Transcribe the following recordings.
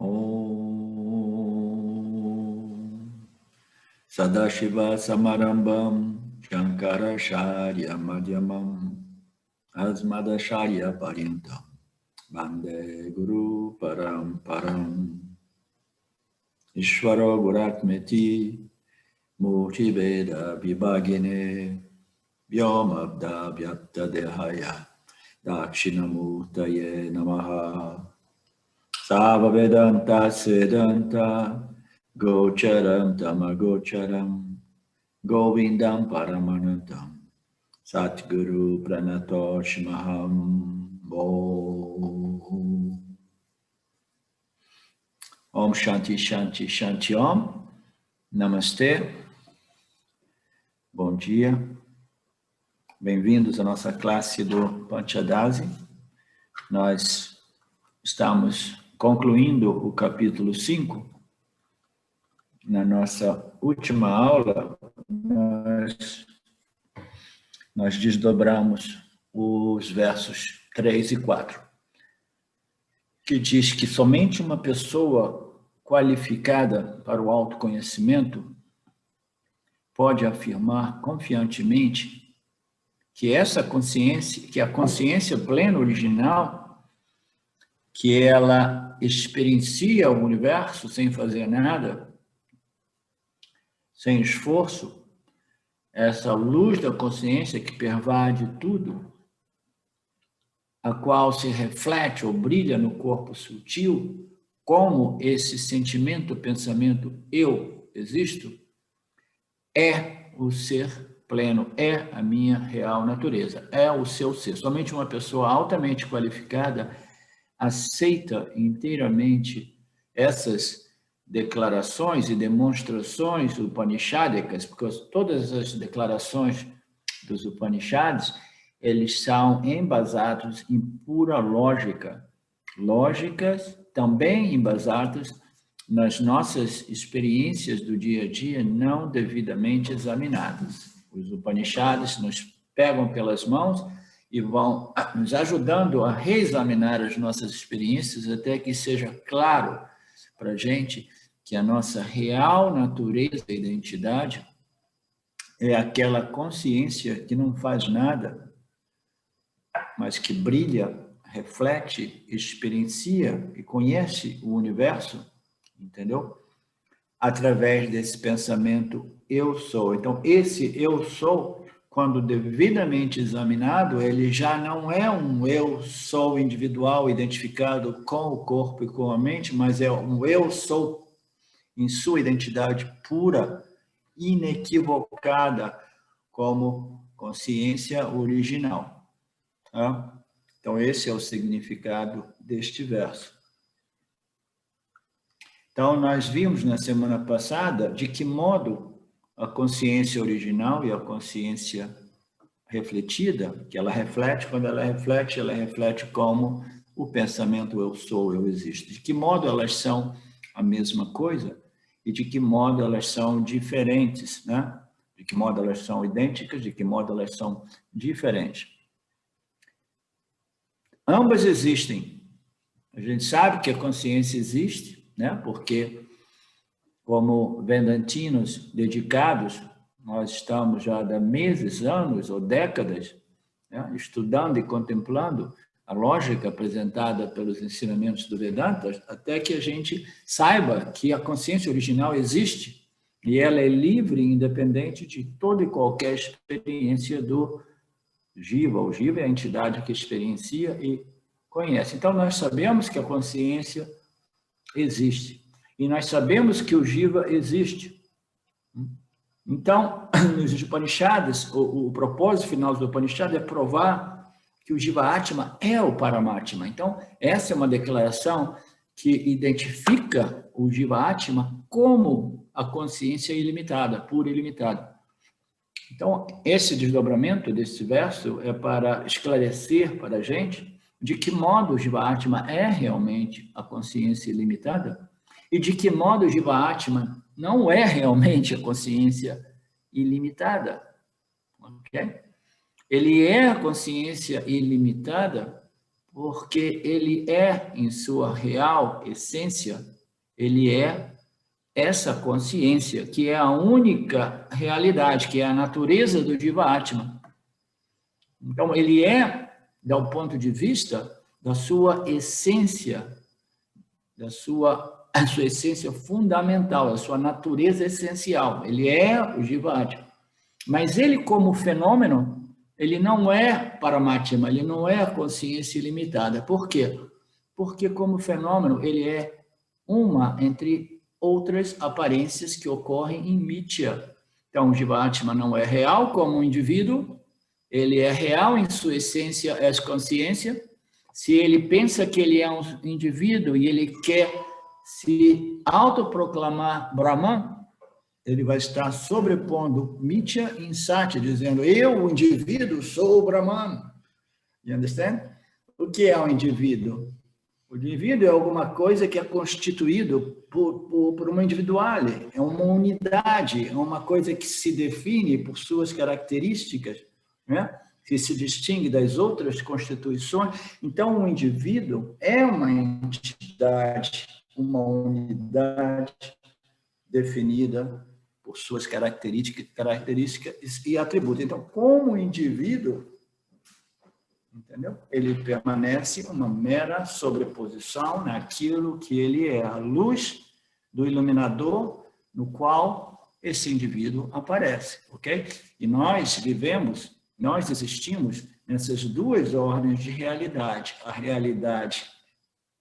Om Sadashiva Samarambam Shankara Sharya Madhyamam Asmadacharya Paryantam Vande Guru Paramparam Ishvaro Guratmeti Murti Veda Vibhagine Vyomabda Vyapta Dehaya Dakshinamurtaye Namaha Sava Vedanta Siddhanta Gocharam Tamagocharam Govindam Paramanantam Satguru Pranatoshmaham Om Shanti Shanti Shanti Om. Namastê. Bom dia. Bem-vindos à nossa classe do Panchadasi. Nós estamos concluindo o capítulo 5. Na nossa última aula, nós desdobramos os versos 3 e 4, que diz que somente uma pessoa qualificada para o autoconhecimento pode afirmar confiantemente que essa consciência, que a consciência plena original, que ela experiencia o universo sem fazer nada, sem esforço, essa luz da consciência que pervade tudo, a qual se reflete ou brilha no corpo sutil, como esse sentimento, pensamento, eu existo, é o ser pleno, é a minha real natureza, é o seu ser. Somente uma pessoa altamente qualificada aceita inteiramente essas declarações e demonstrações upanishadicas, porque todas as declarações dos Upanishads, eles são embasados em pura lógica, lógicas também embasadas nas nossas experiências do dia a dia não devidamente examinadas. Os Upanishads nos pegam pelas mãos e vão nos ajudando a reexaminar as nossas experiências até que seja claro para a gente que a nossa real natureza e identidade é aquela consciência que não faz nada, mas que brilha, reflete, experiencia e conhece o universo, entendeu? Através desse pensamento eu sou. Então, esse eu sou, quando devidamente examinado, ele já não é um eu sou individual identificado com o corpo e com a mente, mas é um eu sou em sua identidade pura, inequivocada, como consciência original. Tá? Então, esse é o significado deste verso. Então, nós vimos na semana passada de que modo a consciência original e a consciência refletida, que ela reflete, quando ela reflete como o pensamento eu sou, eu existo. De que modo elas são a mesma coisa e de que modo elas são diferentes, né? De que modo elas são idênticas, de que modo elas são diferentes. Ambas existem. A gente sabe que a consciência existe, né? Porque como vedantinos dedicados, nós estamos já há meses, anos ou décadas, né, estudando e contemplando a lógica apresentada pelos ensinamentos do Vedanta, até que a gente saiba que a consciência original existe e ela é livre e independente de toda e qualquer experiência do Jiva. O Jiva é a entidade que experiencia e conhece. Então, nós sabemos que a consciência existe. E nós sabemos que o Jiva existe. Então, nos Upanishads, o propósito final do Upanishad é provar que o Jiva Atma é o Paramatma. Então, essa é uma declaração que identifica o Jiva Atma como a consciência ilimitada, pura e ilimitada. Então, esse desdobramento desse verso é para esclarecer para a gente de que modo o Jiva Atma é realmente a consciência ilimitada e de que modo o Jiva Atma não é realmente a consciência ilimitada. Okay? Ele é a consciência ilimitada porque ele é, em sua real essência, ele é essa consciência, que é a única realidade, que é a natureza do Jiva Atma. Então, ele é, do ponto de vista da sua essência, a sua essência fundamental, a sua natureza essencial. Ele é o Jiva Atma. Mas ele, como fenômeno, ele não é Paramatma, ele não é a consciência ilimitada. Por quê? Porque, como fenômeno, ele é uma entre outras aparências que ocorrem em Mithya. Então, o Jiva Atma não é real como um indivíduo, ele é real em sua essência, é consciência. Se ele pensa que ele é um indivíduo e ele quer se autoproclamar Brahman, ele vai estar sobrepondo Mithya em Satya, dizendo, eu, o indivíduo, sou o Brahman. You understand? O que é um indivíduo? O indivíduo é alguma coisa que é constituído por uma individualidade, é uma unidade, é uma coisa que se define por suas características, né? Que se distingue das outras constituições. Então, o indivíduo é uma entidade, uma unidade definida por suas características e atributos. Então, como indivíduo, entendeu? Ele permanece uma mera sobreposição naquilo que ele é, a luz do iluminador no qual esse indivíduo aparece, ok? E nós vivemos, nós existimos nessas duas ordens de realidade, a realidade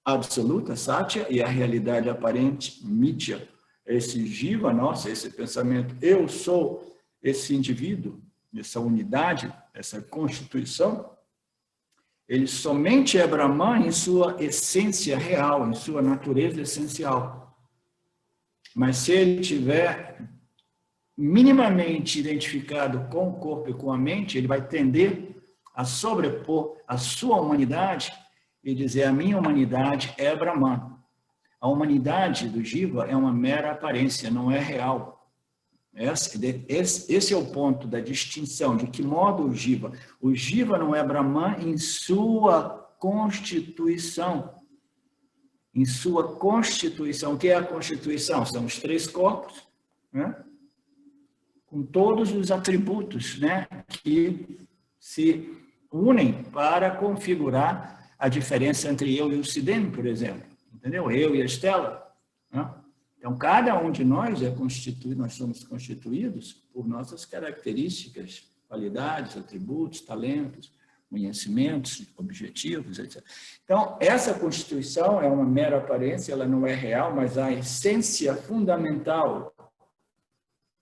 absoluta, Satya, e a realidade aparente, Mithya. Esse jiva nosso, esse pensamento, eu sou esse indivíduo, essa unidade, essa constituição, ele somente é Brahman em sua essência real, em sua natureza essencial. Mas se ele tiver minimamente identificado com o corpo e com a mente, ele vai tender a sobrepor a sua humanidade e dizer, a minha humanidade é Brahman. A humanidade do Jiva é uma mera aparência, não é real. Esse é o ponto da distinção, de que modo o Jiva não é Brahman em sua constituição. Em sua constituição. O que é a constituição? São os três corpos, né? Com todos os atributos, né? Que se unem para configurar a diferença entre eu e o Sidney, por exemplo. Entendeu? Eu e a Estela. Né? Então, cada um de nós é constituído, nós somos constituídos por nossas características, qualidades, atributos, talentos, conhecimentos, objetivos, etc. Então, essa constituição é uma mera aparência, ela não é real, mas a essência fundamental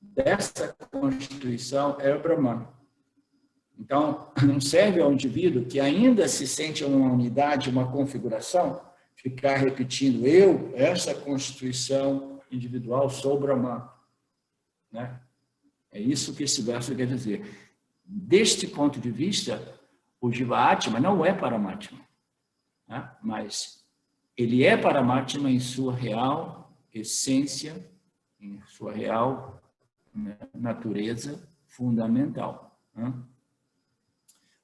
dessa constituição é o Brahman. Então, não serve ao indivíduo que ainda se sente uma unidade, uma configuração, ficar repetindo, eu, essa constituição individual, sou Brahman. Né? É isso que esse verso quer dizer. Deste ponto de vista, o Jiva Atma não é Paramatma, né? Mas ele é Paramatma em sua real essência, em sua real, né, natureza fundamental. Né?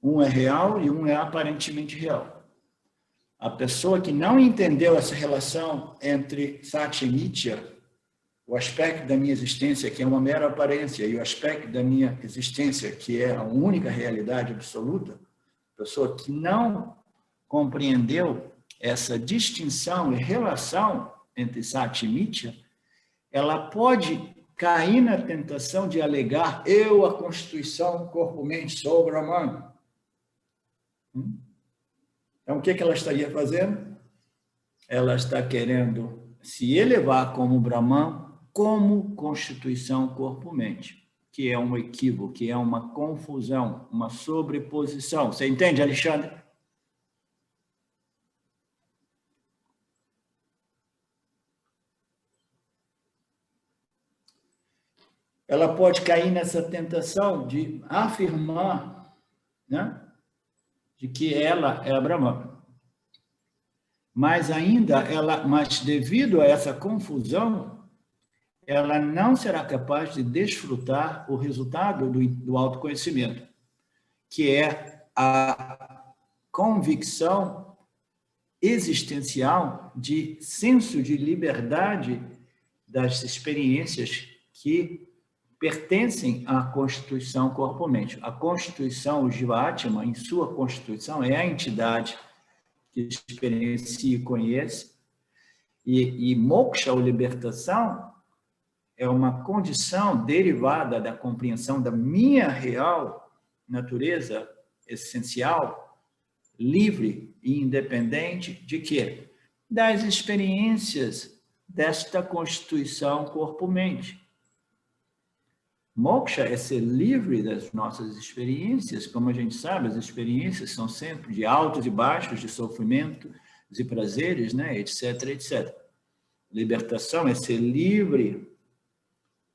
Um é real e um é aparentemente real. A pessoa que não entendeu essa relação entre Satya e Mithya, o aspecto da minha existência, que é uma mera aparência, e o aspecto da minha existência, que é a única realidade absoluta, a pessoa que não compreendeu essa distinção e relação entre Satya e Mithya, ela pode cair na tentação de alegar eu, a constituição, corpo-mente, sou Brahman. Então, o que ela estaria fazendo? Ela está querendo se elevar como Brahman, como constituição corpo-mente, que é um equívoco, que é uma confusão, uma sobreposição. Você entende, Alexandre? Ela pode cair nessa tentação de afirmar, né, de que ela é a Brahman. Mas mas devido a essa confusão, ela não será capaz de desfrutar o resultado do autoconhecimento, que é a convicção existencial de senso de liberdade das experiências que pertencem à constituição corpo-mente. A constituição, o Jiva-Atma, em sua constituição, é a entidade que experiencia e conhece, e moksha, ou libertação, é uma condição derivada da compreensão da minha real natureza essencial, livre e independente de quê? Das experiências desta constituição corpo-mente. Moksha é ser livre das nossas experiências. Como a gente sabe, as experiências são sempre de altos e baixos, de sofrimento e prazeres, né? etc, etc. Libertação é ser livre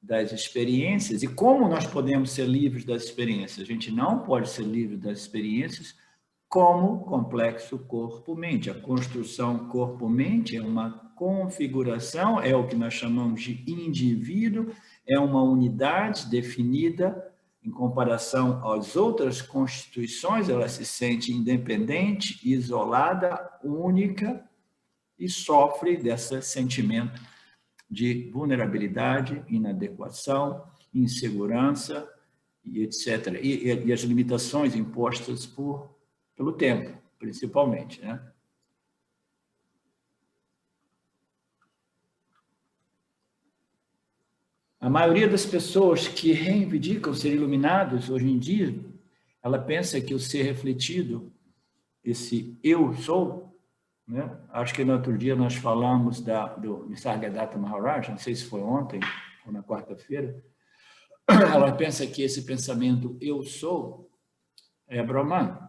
das experiências. E como nós podemos ser livres das experiências? A gente não pode ser livre das experiências como complexo corpo-mente. A construção corpo-mente é uma configuração, é o que nós chamamos de indivíduo, é uma unidade definida em comparação às outras constituições, ela se sente independente, isolada, única e sofre desse sentimento de vulnerabilidade, inadequação, insegurança, e etc. E as limitações impostas pelo tempo, principalmente, né? A maioria das pessoas que reivindicam ser iluminados hoje em dia, ela pensa que o ser refletido, esse eu sou, né? Acho que no outro dia nós falamos do Nisargadatta Maharaj, não sei se foi ontem ou na quarta-feira, ela pensa que esse pensamento eu sou é Brahman.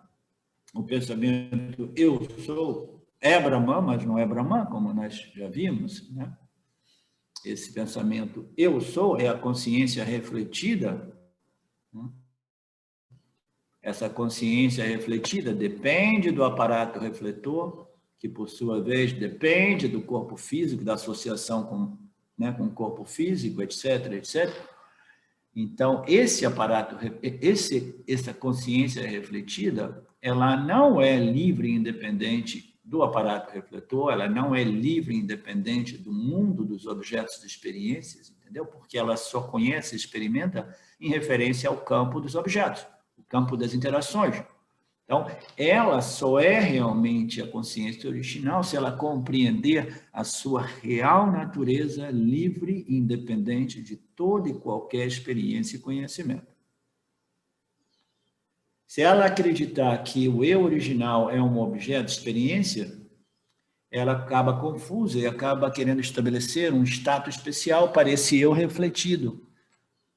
O pensamento eu sou é Brahman, mas não é Brahman, como nós já vimos, né? Esse pensamento eu sou é a consciência refletida. Essa consciência refletida depende do aparato refletor, que por sua vez depende do corpo físico, da associação com o corpo físico, etc, etc. Então, esse aparato, essa consciência refletida, ela não é livre e independente do aparato refletor, ela não é livre e independente do mundo dos objetos de experiências, entendeu? Porque ela só conhece e experimenta em referência ao campo dos objetos, o campo das interações. Então, ela só é realmente a consciência original se ela compreender a sua real natureza livre e independente de toda e qualquer experiência e conhecimento. Se ela acreditar que o eu original é um objeto de experiência, ela acaba confusa e acaba querendo estabelecer um status especial para esse eu refletido,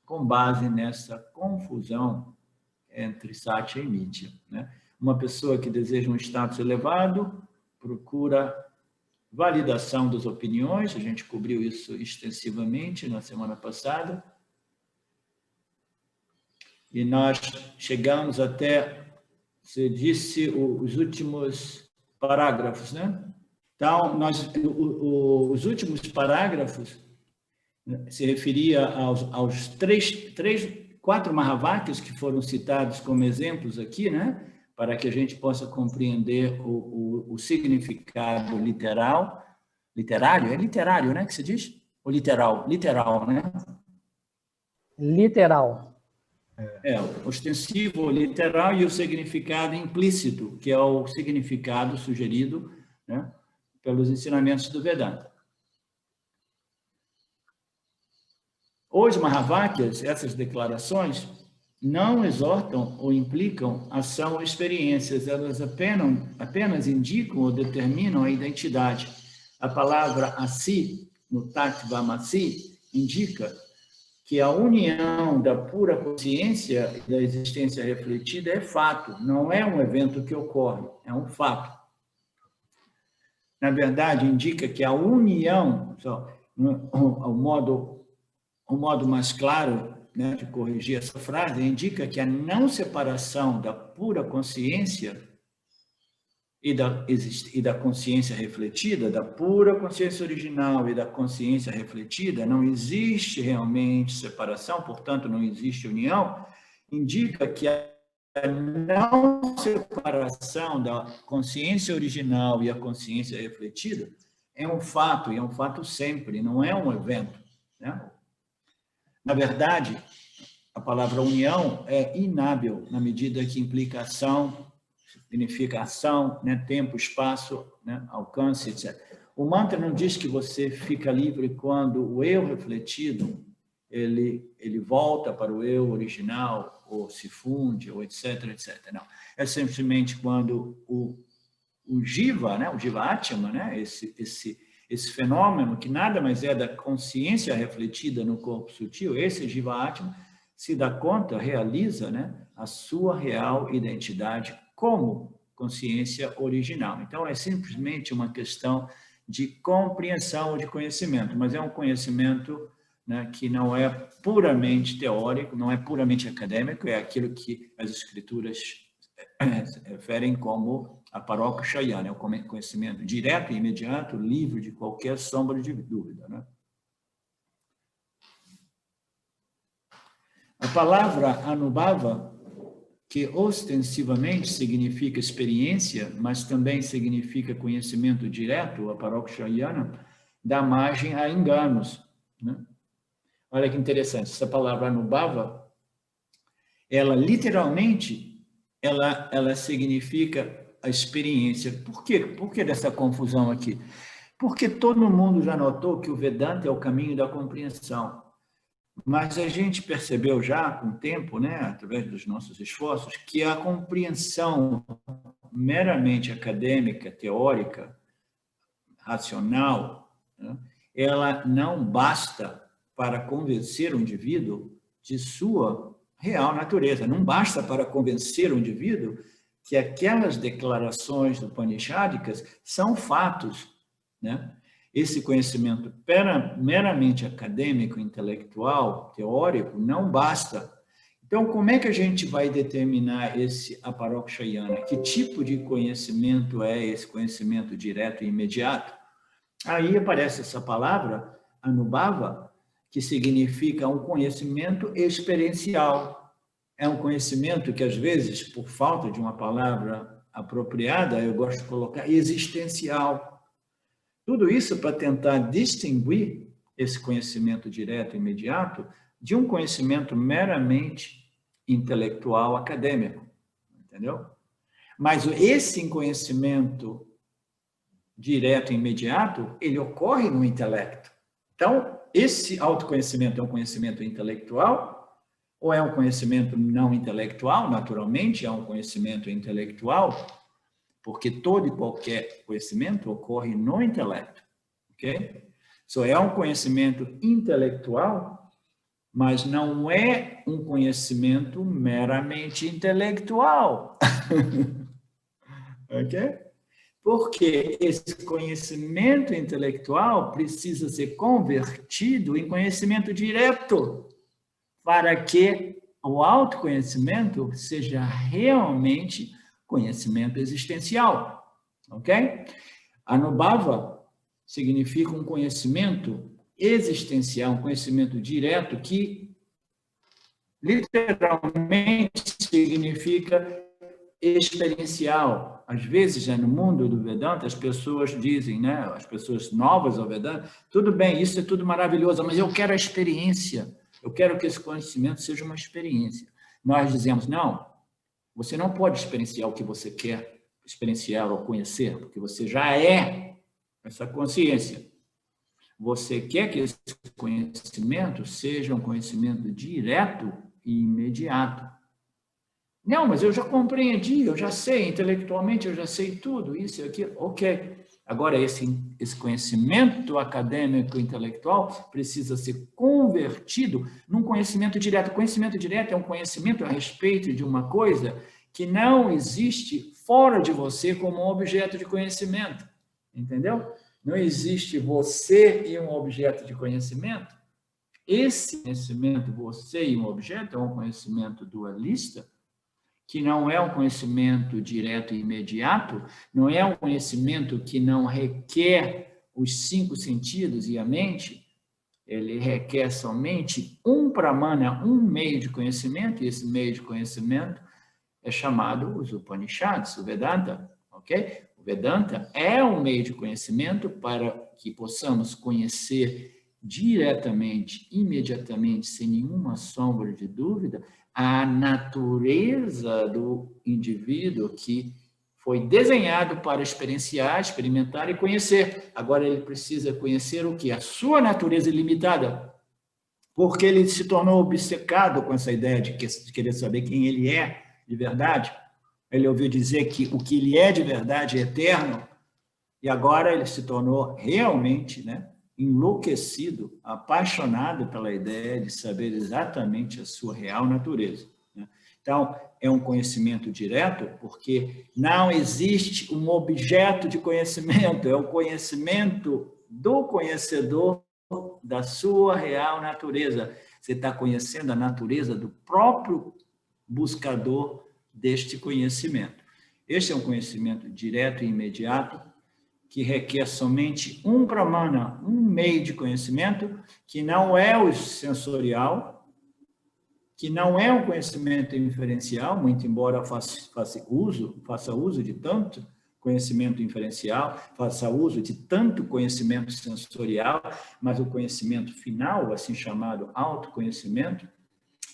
com base nessa confusão entre Satya e Mithya, né? Uma pessoa que deseja um status elevado procura validação das opiniões, a gente cobriu isso extensivamente na semana passada, e nós chegamos até, você disse, os últimos parágrafos, né? Então, os últimos parágrafos se referia aos quatro Mahavakyas que foram citados como exemplos aqui, né? Para que a gente possa compreender o significado literário, é literário, né, que se diz? Ou literal, né? Literal. O ostensivo, literal, e o significado implícito, que é o significado sugerido, né, pelos ensinamentos do Vedanta. Os Mahavakyas, essas declarações, não exortam ou implicam ação ou experiências, elas apenas indicam ou determinam a identidade. A palavra asi, no Tattvamasi, indica que a união da pura consciência e da existência refletida é fato, não é um evento que ocorre, é um fato. Na verdade, indica que a união, o modo mais claro, né, de corrigir essa frase, indica que a não separação da pura consciência e da consciência refletida, da pura consciência original e da consciência refletida, não existe realmente separação, portanto, não existe união, indica que a não separação separação da consciência original e a consciência refletida é um fato, e é um fato sempre, não é um evento, né? Na verdade, a palavra união é inábil, na medida que implica ação, significa ação, né? Tempo, espaço, né? Alcance, etc. O mantra não diz que você fica livre quando o eu refletido ele volta para o eu original, ou se funde, ou etc, etc. Não. É simplesmente quando o Jiva, né? O Jiva Atma, né? Esse fenômeno, que nada mais é da consciência refletida no corpo sutil, esse Jiva Atma se dá conta, realiza, né? A sua real identidade como consciência original. Então, é simplesmente uma questão de compreensão ou de conhecimento, mas é um conhecimento, né, que não é puramente teórico, não é puramente acadêmico, é aquilo que as escrituras referem como a Parokshayana, é o conhecimento direto e imediato, livre de qualquer sombra de dúvida, né? A palavra Anubhava, que ostensivamente significa experiência, mas também significa conhecimento direto, a Parokshayana, dá margem a enganos, né? Olha que interessante, essa palavra Anubhava, ela literalmente, ela significa a experiência. Por quê? Por que dessa confusão aqui? Porque todo mundo já notou que o Vedanta é o caminho da compreensão. Mas a gente percebeu já com o tempo, né, através dos nossos esforços, que a compreensão meramente acadêmica, teórica, racional, né, ela não basta para convencer o indivíduo de sua real natureza. Não basta para convencer o indivíduo que aquelas declarações upanishádicas são fatos, né? Esse conhecimento meramente acadêmico, intelectual, teórico, não basta. Então, como é que a gente vai determinar esse Aparokshayana? Que tipo de conhecimento é esse conhecimento direto e imediato? Aí aparece essa palavra, Anubhava, que significa um conhecimento experiencial. É um conhecimento que, às vezes, por falta de uma palavra apropriada, eu gosto de colocar existencial. Tudo isso para tentar distinguir esse conhecimento direto e imediato de um conhecimento meramente intelectual, acadêmico, entendeu? Mas esse conhecimento direto e imediato, ele ocorre no intelecto. Então, esse autoconhecimento é um conhecimento intelectual ou é um conhecimento não intelectual? Naturalmente, é um conhecimento intelectual, porque todo e qualquer conhecimento ocorre no intelecto, ok? Só é um conhecimento intelectual, mas não é um conhecimento meramente intelectual, ok? Porque esse conhecimento intelectual precisa ser convertido em conhecimento direto, para que o autoconhecimento seja realmente conhecimento existencial, ok? Anubhava significa um conhecimento existencial, um conhecimento direto que literalmente significa experiencial. Às vezes, no mundo do Vedanta, as pessoas dizem, né, as pessoas novas ao Vedanta, tudo bem, isso é tudo maravilhoso, mas eu quero a experiência, eu quero que esse conhecimento seja uma experiência. Nós dizemos, não, você não pode experienciar o que você quer experienciar ou conhecer, porque você já é essa consciência. Você quer que esse conhecimento seja um conhecimento direto e imediato. Não, mas eu já compreendi, eu já sei, intelectualmente eu já sei tudo, isso e aquilo. Ok. Agora, esse conhecimento acadêmico intelectual precisa ser convertido num conhecimento direto. O conhecimento direto é um conhecimento a respeito de uma coisa que não existe fora de você como um objeto de conhecimento. Entendeu? Não existe você e um objeto de conhecimento. Esse conhecimento, você e um objeto, é um conhecimento dualista, que não é um conhecimento direto e imediato, não é um conhecimento que não requer os 5 sentidos e a mente, ele requer somente um pramana, um meio de conhecimento, e esse meio de conhecimento é chamado os Upanishads, o Vedanta, ok? O Vedanta é um meio de conhecimento para que possamos conhecer diretamente, imediatamente, sem nenhuma sombra de dúvida, a natureza do indivíduo que foi desenhado para experienciar, experimentar e conhecer. Agora ele precisa conhecer o quê? A sua natureza ilimitada, porque ele se tornou obcecado com essa ideia de querer saber quem ele é de verdade. Ele ouviu dizer que o que ele é de verdade é eterno, e agora ele se tornou realmente, né, enlouquecido, apaixonado pela ideia de saber exatamente a sua real natureza. Então, é um conhecimento direto, porque não existe um objeto de conhecimento, é o conhecimento do conhecedor da sua real natureza. Você está conhecendo a natureza do próprio buscador deste conhecimento. Este é um conhecimento direto e imediato, que requer somente um pramana, um meio de conhecimento, que não é o sensorial, que não é um conhecimento inferencial, muito embora faça uso de tanto conhecimento inferencial, faça uso de tanto conhecimento sensorial, mas o conhecimento final, assim chamado autoconhecimento,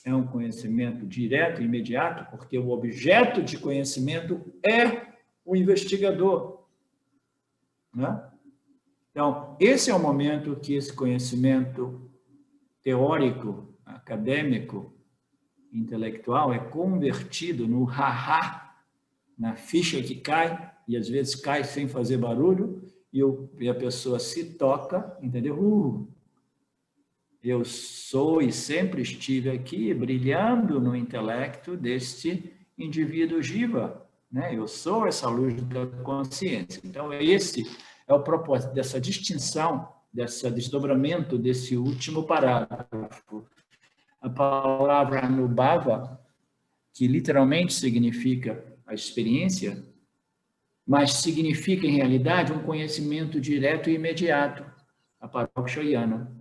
é um conhecimento direto e imediato, porque o objeto de conhecimento é o investigador, né? Então, esse é o momento que esse conhecimento teórico, acadêmico, intelectual é convertido no ha-ha, na ficha que cai, e às vezes cai sem fazer barulho, e a pessoa se toca, entendeu? Eu sou e sempre estive aqui brilhando no intelecto deste indivíduo jiva, né? Eu sou essa luz da consciência. Então, esse é o propósito dessa distinção, desse desdobramento desse último parágrafo. A palavra anubhava, que literalmente significa a experiência, mas significa, em realidade, um conhecimento direto e imediato, a parokshayana.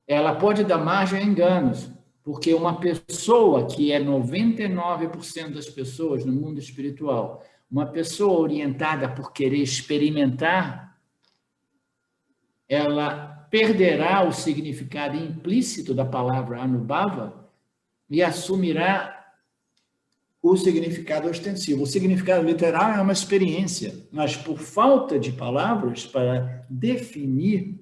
Ela pode dar margem a enganos, porque uma pessoa que é 99% das pessoas no mundo espiritual, uma pessoa orientada por querer experimentar, ela perderá o significado implícito da palavra anubhava e assumirá o significado ostensivo. O significado literal é uma experiência, mas por falta de palavras para definir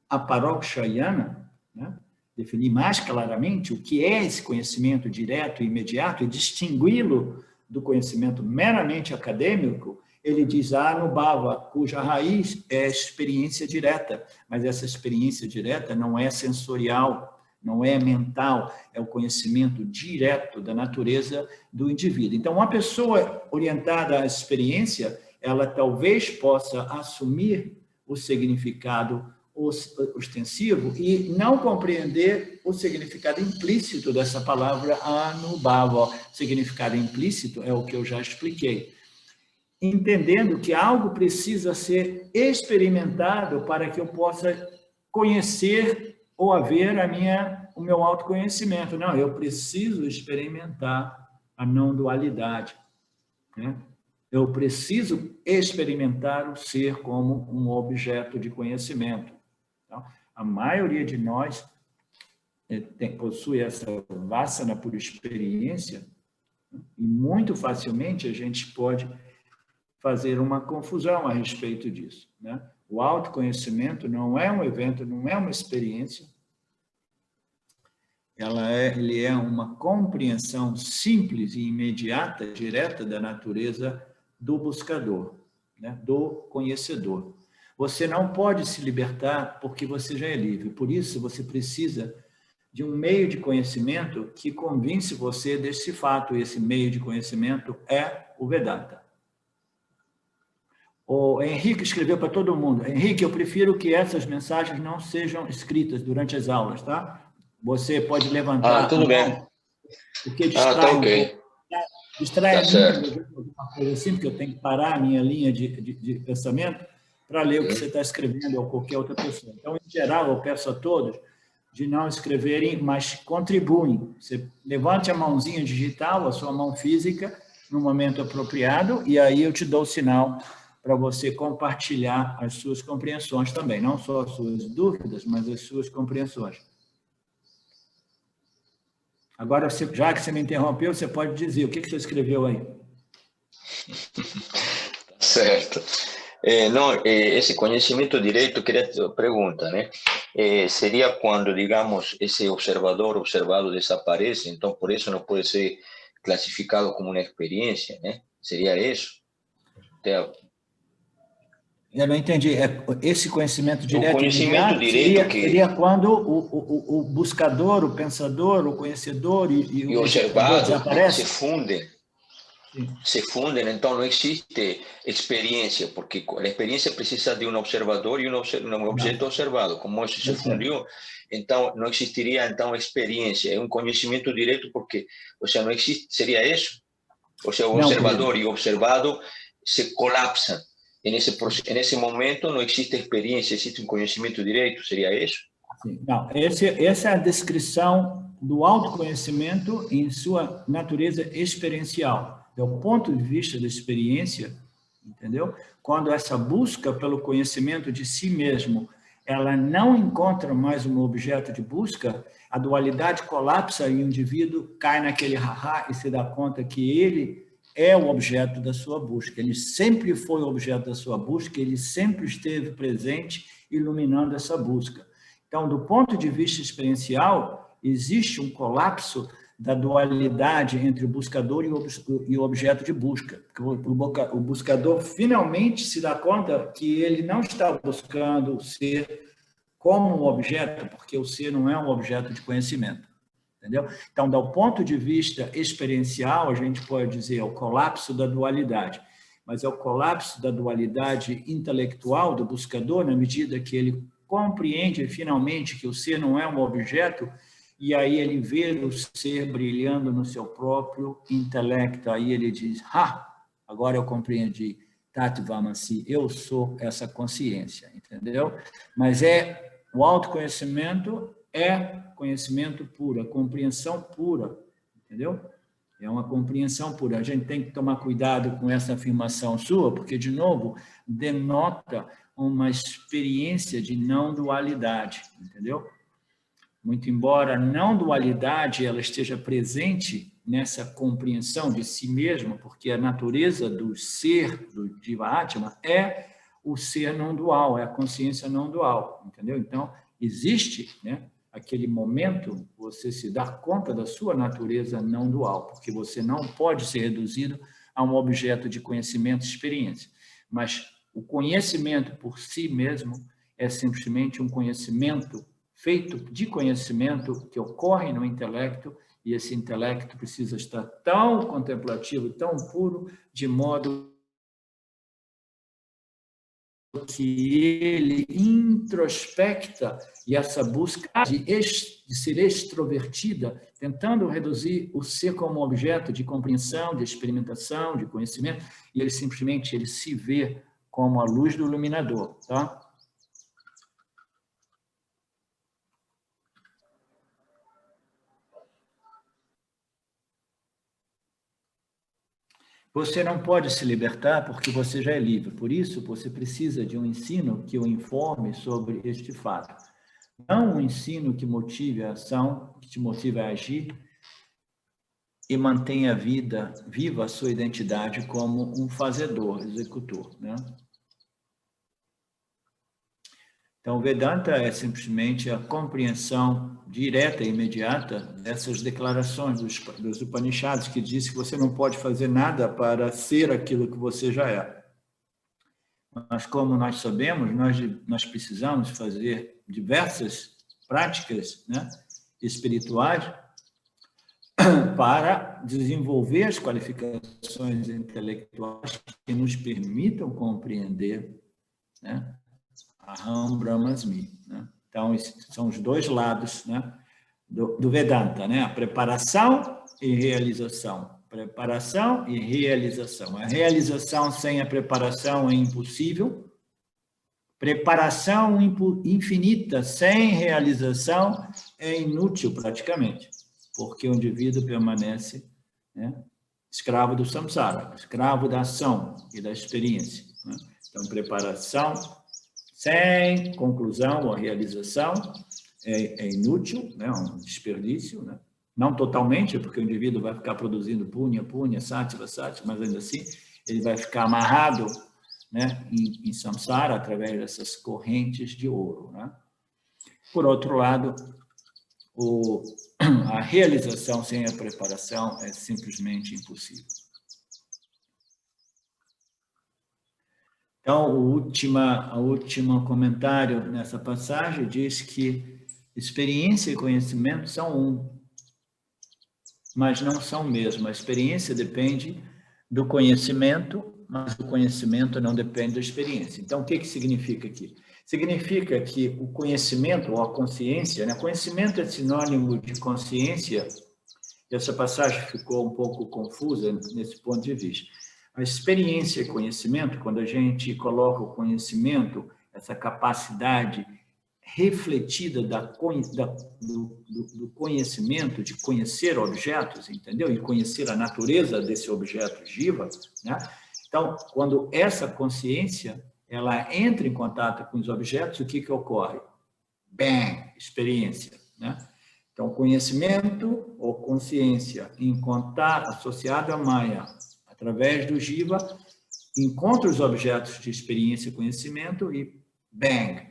a parokshayana, né, definir mais claramente o que é esse conhecimento direto e imediato e distingui-lo do conhecimento meramente acadêmico, ele diz anubhava, cuja raiz é experiência direta, mas essa experiência direta não é sensorial, não é mental, é o conhecimento direto da natureza do indivíduo. Então, uma pessoa orientada à experiência, ela talvez possa assumir o significado ostensivo e não compreender o significado implícito dessa palavra anubhava. O significado implícito é o que eu já expliquei. Entendendo que algo precisa ser experimentado para que eu possa conhecer ou haver o meu autoconhecimento. Não, eu preciso experimentar a não dualidade, né? Eu preciso experimentar o ser como um objeto de conhecimento. Então, a maioria de nós possui essa vassana por experiência, né? E muito facilmente a gente pode fazer uma confusão a respeito disso, né? O autoconhecimento não é um evento, não é uma experiência, ele é uma compreensão simples e imediata, direta da natureza do buscador, né? Do conhecedor. Você não pode se libertar porque você já é livre, por isso você precisa de um meio de conhecimento que convence você desse fato, e esse meio de conhecimento é o Vedanta. O Henrique escreveu para todo mundo: Henrique, eu prefiro que essas mensagens não sejam escritas durante as aulas, tá? Você pode levantar tudo bem. Porque distrai tá ok. um pouco. Distrai a mim, alguma coisa assim, porque eu tenho que parar a minha linha de pensamento para ler o que você está escrevendo ou qualquer outra pessoa. Então, em geral, eu peço a todos de não escreverem, mas contribuem. Você levante a mãozinha digital, a sua mão física, no momento apropriado, e aí eu te dou o sinal para você compartilhar as suas compreensões também, não só as suas dúvidas, mas as suas compreensões. Agora, já que você me interrompeu, você pode dizer o que você escreveu aí. Certo. Não, esse conhecimento direto, queria pergunta, né? Seria quando, digamos, esse observador observado desaparece, então por isso não pode ser classificado como uma experiência, né? Seria isso? Eu não entendi. Esse conhecimento direto o conhecimento imediato direto seria quando o buscador, o pensador, o conhecedor e e o observador observado desaparecem? se fundem, então não existe experiência, porque a experiência precisa de um observador e um objeto observado. Como isso se fundiu, então não existiria então experiência, é um conhecimento direto, porque, ou seja, não existe, seria isso? Ou seja, o observador e o observado se colapsam. Nesse momento não existe experiência, existe um conhecimento direto, seria isso? Sim. Não, essa é a descrição do autoconhecimento em sua natureza experiencial. Do ponto de vista da experiência, entendeu? Quando essa busca pelo conhecimento de si mesmo, ela não encontra mais um objeto de busca, a dualidade colapsa e o indivíduo cai naquele haha e se dá conta que ele é o objeto da sua busca. Ele sempre foi o objeto da sua busca, ele sempre esteve presente, iluminando essa busca. Então, do ponto de vista experiencial, existe um colapso da dualidade entre o buscador e o objeto de busca. O buscador finalmente se dá conta que ele não está buscando o ser como um objeto, porque o ser não é um objeto de conhecimento. Entendeu? Então, do ponto de vista experiencial, a gente pode dizer é o colapso da dualidade, mas é o colapso da dualidade intelectual do buscador, na medida que ele compreende finalmente que o ser não é um objeto, e aí ele vê o ser brilhando no seu próprio intelecto. Aí ele diz, agora eu compreendi, Tatvamasi, eu sou essa consciência, entendeu? Mas o autoconhecimento é conhecimento puro, a compreensão pura, entendeu? É uma compreensão pura. A gente tem que tomar cuidado com essa afirmação sua, porque, de novo, denota uma experiência de não dualidade, entendeu? Muito embora a não dualidade ela esteja presente nessa compreensão de si mesmo, porque a natureza do ser, do Jiva-Atma, é o ser não dual, é a consciência não dual, entendeu? Então, existe, né, aquele momento você se dá conta da sua natureza não dual, porque você não pode ser reduzido a um objeto de conhecimento e experiência. Mas o conhecimento por si mesmo é simplesmente um conhecimento feito de conhecimento que ocorre no intelecto, e esse intelecto precisa estar tão contemplativo, tão puro, de modo que ele introspecta, e essa busca de ser extrovertida, tentando reduzir o ser como objeto de compreensão, de experimentação, de conhecimento, e ele simplesmente se vê como a luz do iluminador, tá? Você não pode se libertar porque você já é livre. Por isso, você precisa de um ensino que o informe sobre este fato. Não um ensino que motive a ação, que te motive a agir e mantenha viva a sua identidade como um fazedor, executor, né? Então, o Vedanta é simplesmente a compreensão direta e imediata dessas declarações dos Upanishads, que diz que você não pode fazer nada para ser aquilo que você já é. Mas, como nós sabemos, nós precisamos fazer diversas práticas, né, espirituais para desenvolver as qualificações intelectuais que nos permitam compreender, né, Aham Brahmasmi, né? Então, são os dois lados, né, do Vedanta, né? A preparação e realização. Preparação e realização. A realização sem a preparação é impossível. Preparação infinita sem realização é inútil praticamente, porque o indivíduo permanece, né, escravo do samsara, escravo da ação e da experiência, né? Então, preparação sem conclusão ou realização é inútil, né? Um desperdício, né? Não totalmente, porque o indivíduo vai ficar produzindo punya, sattva, mas ainda assim ele vai ficar amarrado, né, em samsara através dessas correntes de ouro, né? Por outro lado, a realização sem a preparação é simplesmente impossível. Então, o último comentário nessa passagem diz que experiência e conhecimento são um, mas não são o mesmo. A experiência depende do conhecimento, mas o conhecimento não depende da experiência. Então, o que significa aqui? Significa que o conhecimento, ou a consciência, né? Conhecimento é sinônimo de consciência, e essa passagem ficou um pouco confusa nesse ponto de vista. A experiência e conhecimento, quando a gente coloca o conhecimento, essa capacidade refletida do conhecimento, de conhecer objetos, entendeu? E conhecer a natureza desse objeto jiva, né? Então, quando essa consciência ela entra em contato com os objetos, o que ocorre? Bang, experiência, né? Então, conhecimento ou consciência em contato associado à Maya, através do jiva, encontra os objetos de experiência e conhecimento e bang,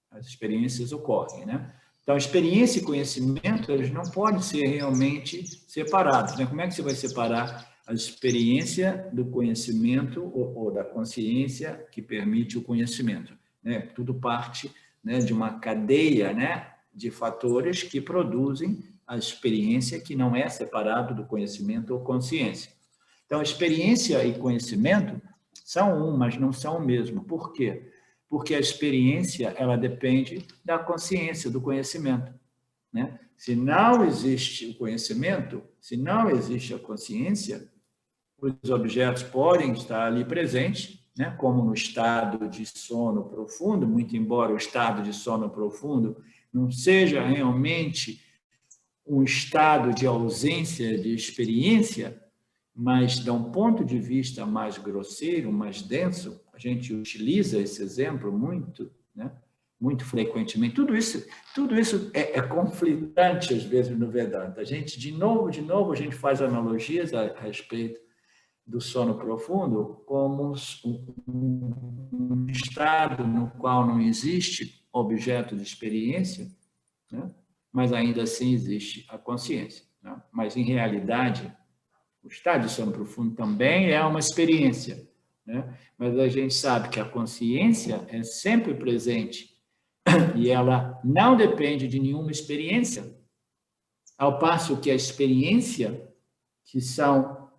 as experiências ocorrem, né? Então, experiência e conhecimento, eles não podem ser realmente separados, né? Como é que você vai separar a experiência do conhecimento ou da consciência que permite o conhecimento, né? Tudo parte, né, de uma cadeia, né, de fatores que produzem a experiência que não é separado do conhecimento ou consciência. Então, experiência e conhecimento são um, mas não são o mesmo. Por quê? Porque a experiência, ela depende da consciência, do conhecimento, né? Se não existe o conhecimento, se não existe a consciência, os objetos podem estar ali presentes, né? Como no estado de sono profundo, muito embora o estado de sono profundo não seja realmente um estado de ausência de experiência, mas, de um ponto de vista mais grosseiro, mais denso, a gente utiliza esse exemplo muito, né? Muito frequentemente. Tudo isso é conflitante, às vezes, no Vedanta. A gente, de novo, a gente faz analogias a respeito do sono profundo como um estado no qual não existe objeto de experiência, né? Mas ainda assim existe a consciência, né? Mas, em realidade, o estado de sono profundo também é uma experiência, né? Mas a gente sabe que a consciência é sempre presente e ela não depende de nenhuma experiência, ao passo que a experiência, que são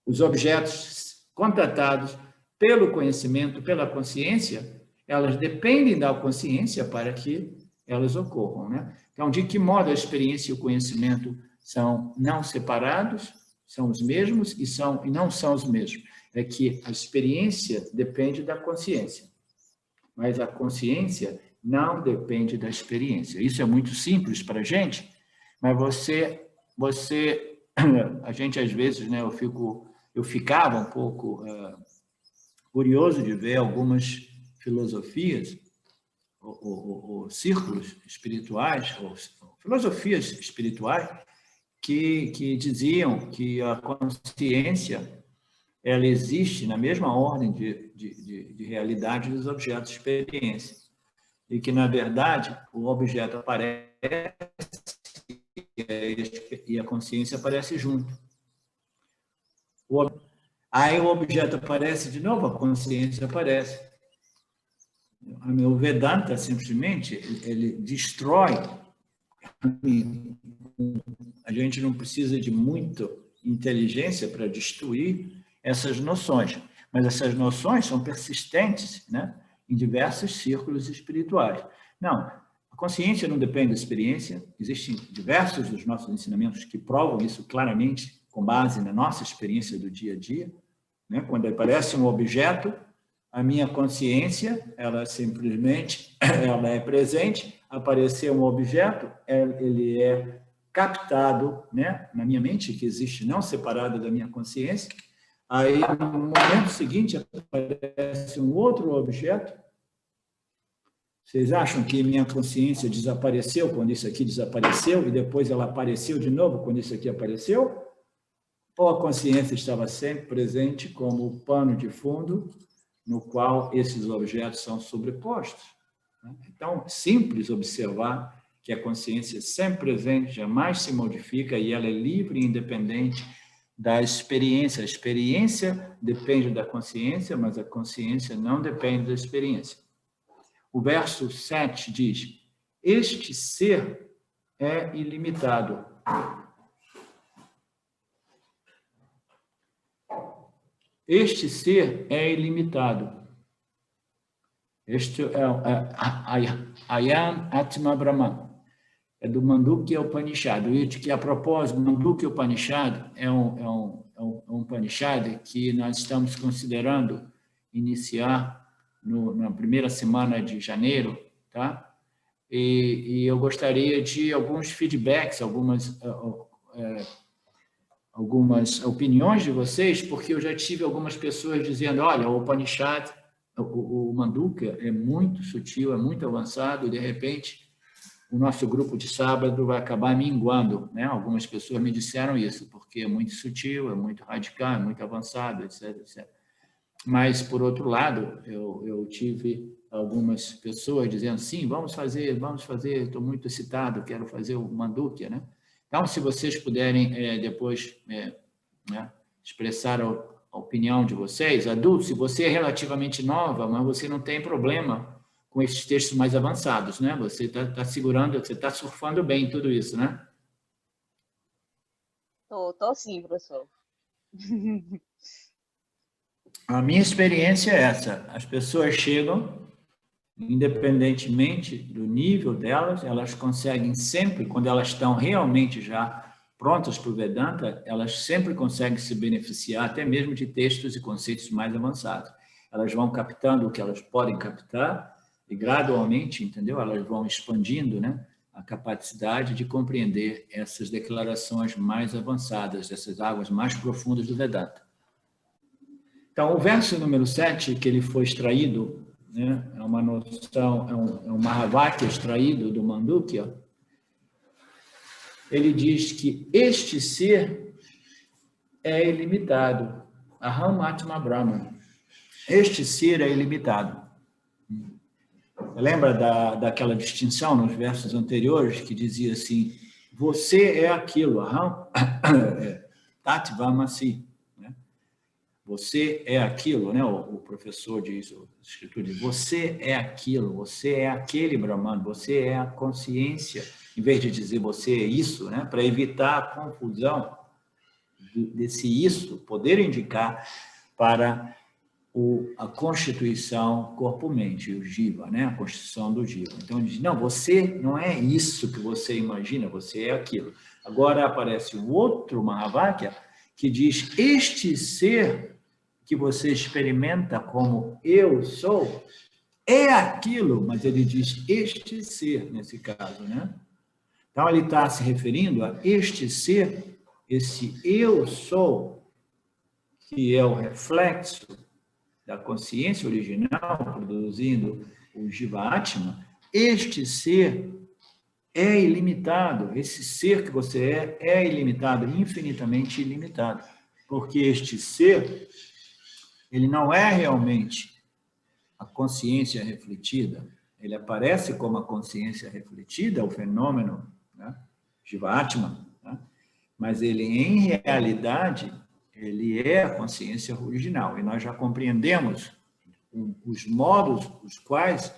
os objetos contratados pelo conhecimento, pela consciência, elas dependem da consciência para que elas ocorram, né? Então, de que modo a experiência e o conhecimento são não separados, são os mesmos e não são os mesmos? É que a experiência depende da consciência, mas a consciência não depende da experiência. Isso é muito simples para a gente, mas a gente às vezes, né, eu ficava um pouco curioso de ver algumas filosofias ou círculos espirituais, ou filosofias espirituais que diziam que a consciência ela existe na mesma ordem de realidade dos objetos de experiência, e que, na verdade, o objeto aparece e a consciência aparece junto. Aí o objeto aparece de novo, a consciência aparece. O Vedanta, simplesmente, ele destrói. A gente não precisa de muita inteligência para destruir essas noções, mas essas noções são persistentes, né, em diversos círculos espirituais. Não, a consciência não depende da experiência, existem diversos dos nossos ensinamentos que provam isso claramente, com base na nossa experiência do dia a dia, né? Quando aparece um objeto, a minha consciência, ela simplesmente ela é presente, apareceu um objeto, ele é captado, né, na minha mente, que existe não separado da minha consciência. Aí, no momento seguinte, aparece um outro objeto. Vocês acham que minha consciência desapareceu quando isso aqui desapareceu e depois ela apareceu de novo quando isso aqui apareceu? Ou a consciência estava sempre presente como o pano de fundo no qual esses objetos são sobrepostos? Então, simples observar que a consciência é sempre presente, jamais se modifica e ela é livre e independente da experiência. A experiência depende da consciência, mas a consciência não depende da experiência. O verso 7 diz: este ser é ilimitado. Este ser é ilimitado. Este é Ayam Atma Brahman. É do Mandukya Upanishad. E que, a propósito, Mandukya Upanishad é um Upanishad que nós estamos considerando iniciar na primeira semana de janeiro, tá? E eu gostaria de alguns feedbacks, algumas opiniões de vocês, porque eu já tive algumas pessoas dizendo: olha, o Upanishad, o Mandukya é muito sutil, é muito avançado, e de repente o nosso grupo de sábado vai acabar minguando, né? Algumas pessoas me disseram isso, porque é muito sutil, é muito radical, é muito avançado, etc, etc. Mas, por outro lado, eu tive algumas pessoas dizendo: sim, vamos fazer, estou muito excitado, quero fazer o Mandukya, né? Então, se vocês puderem depois né, expressar a opinião de vocês, adultos, se você é relativamente nova, mas você não tem problema com esses textos mais avançados, né? Você está segurando, você está surfando bem em tudo isso, né? Tô sim, professor. A minha experiência é essa: as pessoas chegam, independentemente do nível delas, elas conseguem sempre, quando elas estão realmente já prontas para o Vedanta, elas sempre conseguem se beneficiar até mesmo de textos e conceitos mais avançados. Elas vão captando o que elas podem captar e gradualmente, entendeu? Elas vão expandindo, né, a capacidade de compreender essas declarações mais avançadas, dessas águas mais profundas do Vedanta. Então, o verso número 7, que ele foi extraído, né, é uma noção, é um Mahavakya extraído do Mandukya, ele diz que este ser é ilimitado. Aham Atma Brahman. Este ser é ilimitado. Lembra daquela distinção nos versos anteriores que dizia assim: você é aquilo, aham, tatvamasi. Você é aquilo, né? O professor diz, o escritor diz: você é aquilo, você é aquele Brahman, você é a consciência, em vez de dizer você é isso, né? Para evitar a confusão desse isso, poder indicar para a constituição corpo-mente, o jiva, né? A constituição do jiva. Então, ele diz: não, você não é isso que você imagina, você é aquilo. Agora aparece o outro Mahavakya que diz: este ser que você experimenta como eu sou é aquilo, mas ele diz este ser, nesse caso, né? Então, ele está se referindo a este ser, esse eu sou, que é o reflexo da consciência original, produzindo o Jiva-Atma. Este ser é ilimitado, esse ser que você é ilimitado, infinitamente ilimitado, porque este ser, ele não é realmente a consciência refletida, ele aparece como a consciência refletida, o fenômeno, né, Jiva-Atma, né, mas ele, em realidade, ele é a consciência original, e nós já compreendemos os modos os quais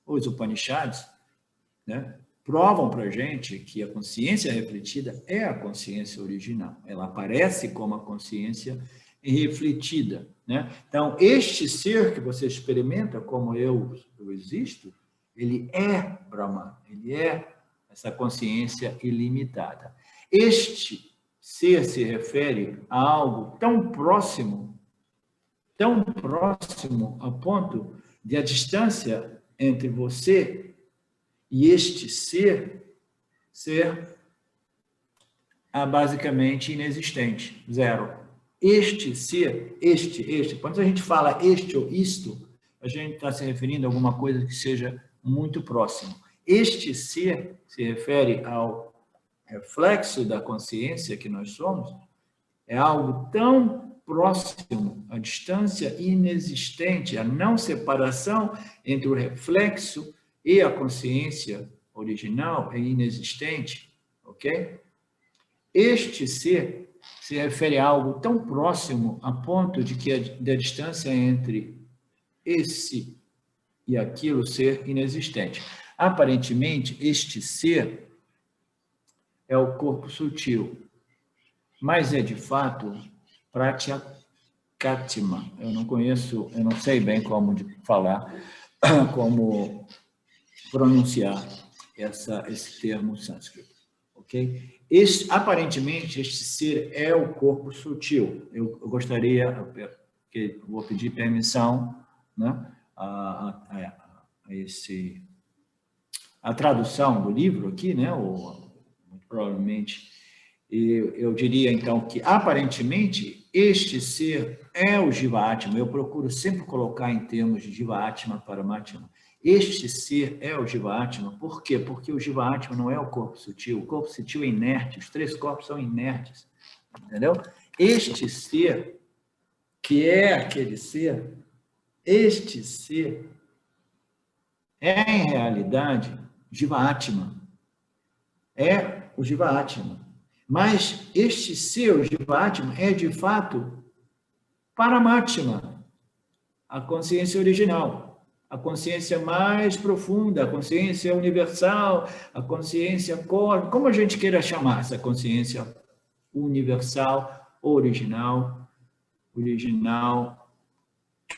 os Upanishads, né, provam para a gente que a consciência refletida é a consciência original. Ela aparece como a consciência refletida, né? Então, este ser que você experimenta como eu existo, ele é Brahman, ele é essa consciência ilimitada. Este ser se refere a algo tão próximo a ponto de a distância entre você e este ser a basicamente inexistente, zero. Este ser, quando a gente fala este ou isto, a gente está se referindo a alguma coisa que seja muito próximo. Este ser se refere ao reflexo da consciência que nós somos, é algo tão próximo, a distância inexistente, a não separação entre o reflexo e a consciência original é inexistente, ok? Este ser se refere a algo tão próximo a ponto de que a distância entre esse e aquilo ser inexistente. Aparentemente, este ser é o corpo sutil, mas é de fato Pratyekatima. Eu não sei bem como falar, como pronunciar esse termo sânscrito, ok? Aparentemente, este ser é o corpo sutil. Eu gostaria, vou pedir permissão, né, a tradução do livro aqui, né, ou muito provavelmente, eu diria então que aparentemente este ser é o Jiva-Atma. Eu procuro sempre colocar em termos de Jiva-Atma, Paramatma. Este ser é o Jiva-Atma. Por quê? Porque o Jiva-Atma não é o corpo sutil. O corpo sutil é inerte. Os três corpos são inertes. Entendeu? Este ser, que é aquele ser, este ser é, em realidade, Jiva-Atma. É o Jiva-Atma. Mas este ser, o Jiva-Atma, é, de fato, Paramatma, a consciência original. A consciência mais profunda, a consciência universal, a consciência cósmica, como a gente queira chamar essa consciência universal, original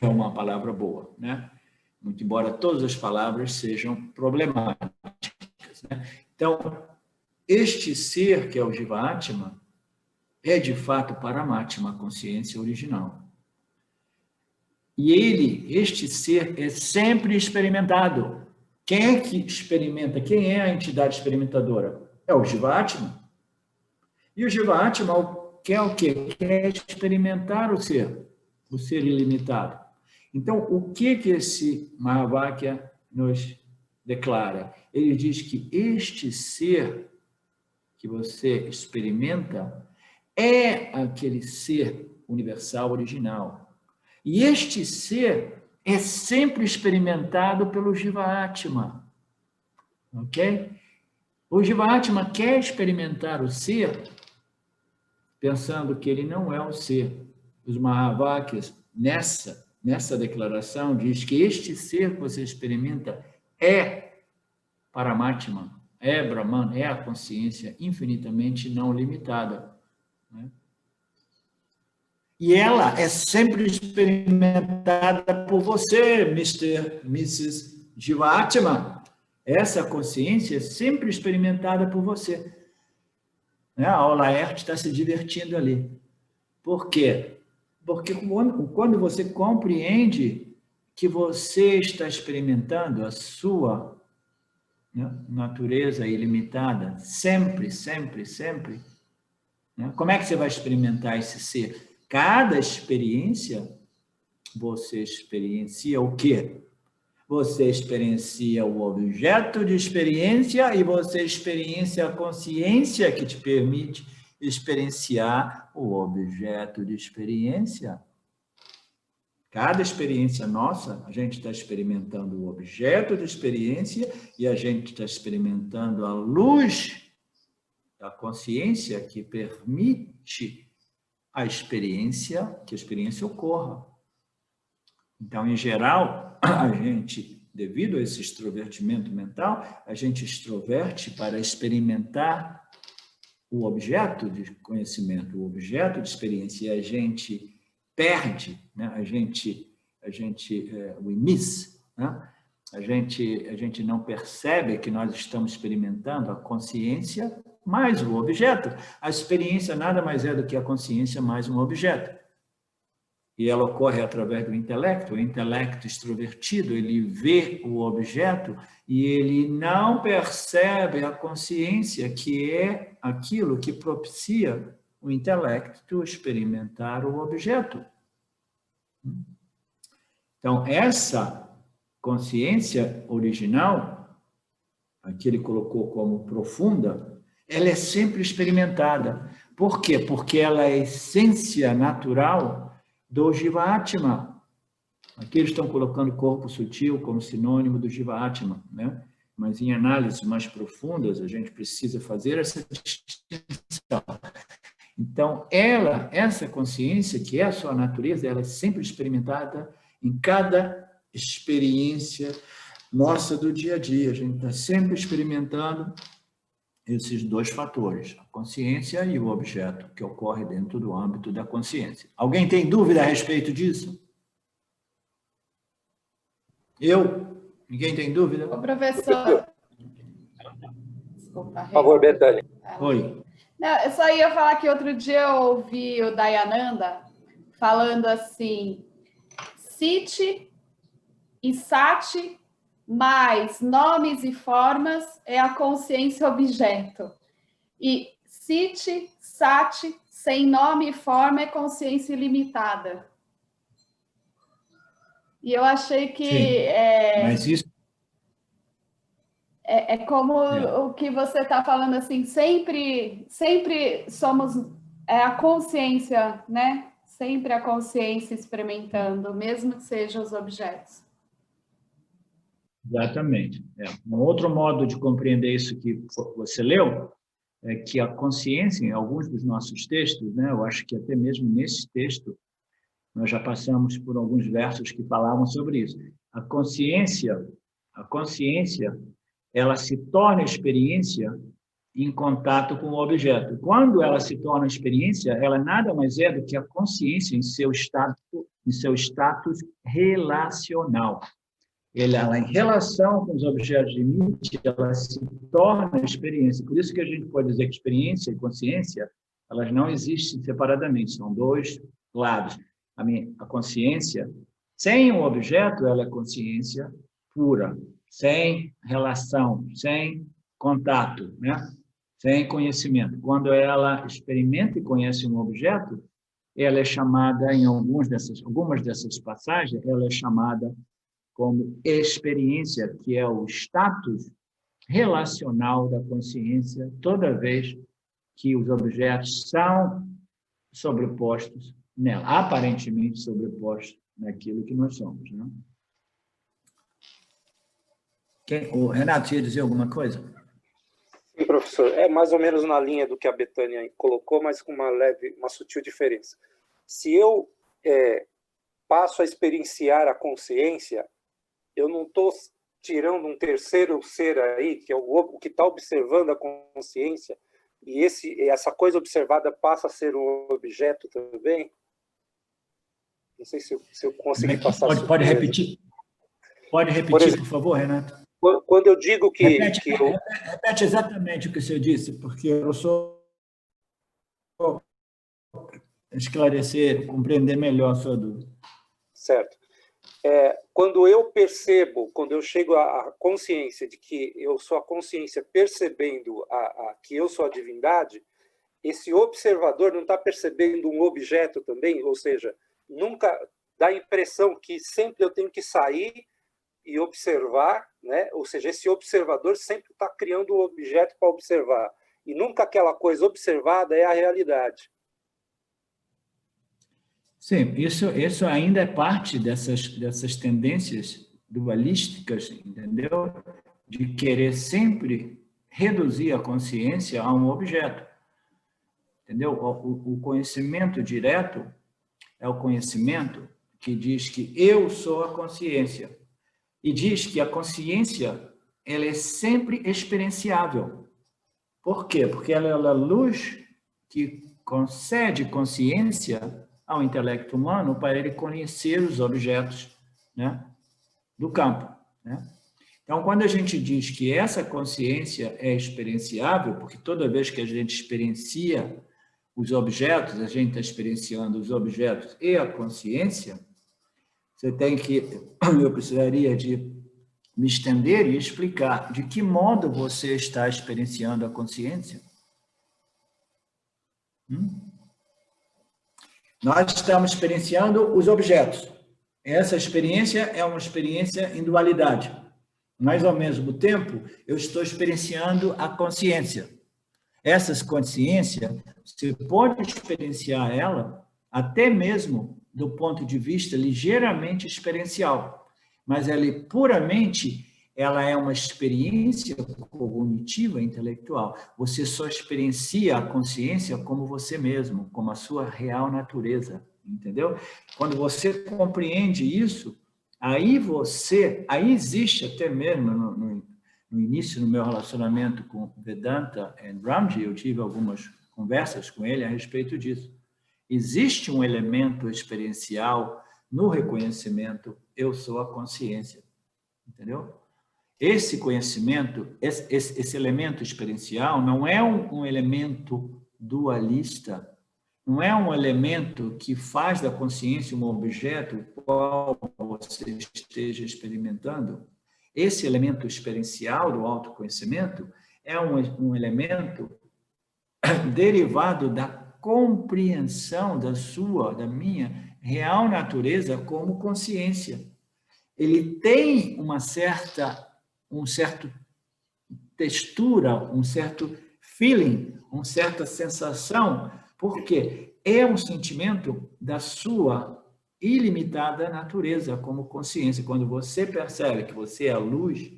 é uma palavra boa, né? Muito embora todas as palavras sejam problemáticas, né? Então, este ser, que é o Jiva-Atma, é de fato Paramatma, a consciência original. E este ser é sempre experimentado. Quem é que experimenta? Quem é a entidade experimentadora? É o Jiva-Atma. E o Jiva-Atma quer o quê? Quer experimentar o ser ilimitado. Então, o que esse Mahavakya nos declara? Ele diz que este ser que você experimenta é aquele ser universal original. E este ser é sempre experimentado pelo Jiva-Atma. Ok? O Jiva-Atma quer experimentar o ser pensando que ele não é o ser. Os Mahavakyas, nessa declaração, diz que este ser que você experimenta é Paramatma, é Brahman, é a consciência infinitamente não limitada. Né? E ela é sempre experimentada por você, Mrs. Jiva-Atma. Essa consciência é sempre experimentada por você. A Olaert está se divertindo ali. Por quê? Porque quando você compreende que você está experimentando a sua, né, natureza ilimitada, sempre, sempre, sempre, né? Como é que você vai experimentar esse ser? Cada experiência, você experiencia o quê? Você experiencia o objeto de experiência e você experiencia a consciência que te permite experienciar o objeto de experiência. Cada experiência nossa, a gente está experimentando o objeto de experiência e a gente está experimentando a luz da consciência que permite que a experiência ocorra. Então, em geral, a gente, devido a esse extrovertimento mental, a gente extroverte para experimentar o objeto de conhecimento, o objeto de experiência, e a gente perde, né? We miss, né? A gente não percebe que nós estamos experimentando a consciência mais o objeto. A experiência nada mais é do que a consciência mais um objeto. e ela ocorre através do intelecto. O intelecto extrovertido, ele vê o objeto e ele não percebe a consciência, que é aquilo que propicia o intelecto experimentar o objeto. Então, essa consciência original, aqui ele colocou como profunda, ela é sempre experimentada. Por quê? Porque ela é a essência natural do Jiva-Atma. Aqui eles estão colocando corpo sutil como sinônimo do Jiva-Atma, né? Mas em análises mais profundas, a gente precisa fazer essa distinção. Então, essa consciência, que é a sua natureza, ela é sempre experimentada em cada experiência nossa do dia a dia. A gente está sempre experimentando esses dois fatores, a consciência e o objeto, que ocorre dentro do âmbito da consciência. Alguém tem dúvida a respeito disso? Ninguém tem dúvida? Ô, professor. Desculpa. Por favor, Betânia. Oi. Não, eu só ia falar que outro dia eu ouvi o Dayananda falando assim, Siti e Sati mais nomes e formas é a consciência objeto. E Siti, Sati, sem nome e forma é consciência ilimitada. E eu achei que... Mas isso... É como o que você está falando, assim, sempre somos a consciência, né? Sempre a consciência experimentando, mesmo que sejam os objetos. Exatamente. Um outro modo de compreender isso que você leu é que a consciência, em alguns dos nossos textos, né, eu acho que até mesmo nesse texto, nós já passamos por alguns versos que falavam sobre isso. A consciência, ela se torna experiência em contato com o objeto. Quando ela se torna experiência, ela nada mais é do que a consciência em seu status relacional. Ela, em relação com os objetos de limite, ela se torna experiência. Por isso que a gente pode dizer que experiência e consciência, elas não existem separadamente, são dois lados. A consciência, sem o objeto, ela é consciência pura, sem relação, sem contato, né? Sem conhecimento. Quando ela experimenta e conhece um objeto, ela é chamada, em algumas dessas passagens, ela é chamada como experiência, que é o status relacional da consciência, toda vez que os objetos são sobrepostos nela, aparentemente sobrepostos naquilo que nós somos, né? O Renato ia dizer alguma coisa? Sim, professor. É mais ou menos na linha do que a Betânia colocou, mas com uma sutil diferença. Se eu passo a experienciar a consciência, eu não estou tirando um terceiro ser aí, que é o que está observando a consciência, e essa coisa observada passa a ser um objeto também? Não sei se eu consegui passar. Pode repetir? Pode repetir, por favor, Renato? Quando eu digo que... Repete exatamente o que você disse, porque eu sou... esclarecer, compreender melhor a sua dúvida. Certo. Quando eu percebo, quando eu chego à consciência de que eu sou a consciência percebendo que eu sou a divindade, esse observador não está percebendo um objeto também? Ou seja, nunca dá a impressão que sempre eu tenho que sair e observar, né? Ou seja, esse observador sempre está criando um objeto para observar. E nunca aquela coisa observada é a realidade. Sim, isso ainda é parte dessas tendências dualísticas, entendeu? De querer sempre reduzir a consciência a um objeto. Entendeu? O conhecimento direto é o conhecimento que diz que eu sou a consciência. E diz que a consciência ela é sempre experienciável. Por quê? Porque ela é a luz que concede consciência ao intelecto humano para ele conhecer os objetos, né, do campo, né? Então, quando a gente diz que essa consciência é experienciável, porque toda vez que a gente experiencia os objetos, a gente está experienciando os objetos e a consciência, eu precisaria de me estender e explicar de que modo você está experienciando a consciência. Nós estamos experienciando os objetos. Essa experiência é uma experiência em dualidade. Mas, ao mesmo tempo, eu estou experienciando a consciência. Essa consciência, você pode experienciar ela até mesmo do ponto de vista ligeiramente experiencial. Mas ela puramente, ela é uma experiência cognitiva, intelectual. Você só experiencia a consciência como você mesmo, como a sua real natureza, entendeu? Quando você compreende isso, aí existe até mesmo no início do meu relacionamento com Vedanta e Ramji, eu tive algumas conversas com ele a respeito disso. Existe um elemento experiencial no reconhecimento, eu sou a consciência, entendeu? Esse conhecimento, esse elemento experiencial não é um elemento dualista, não é um elemento que faz da consciência um objeto qual você esteja experimentando. Esse elemento experiencial do autoconhecimento é um elemento derivado da compreensão da minha real natureza como consciência. Ele tem uma certa textura, um certo feeling, uma certa sensação, porque é um sentimento da sua ilimitada natureza como consciência. Quando você percebe que você é a luz,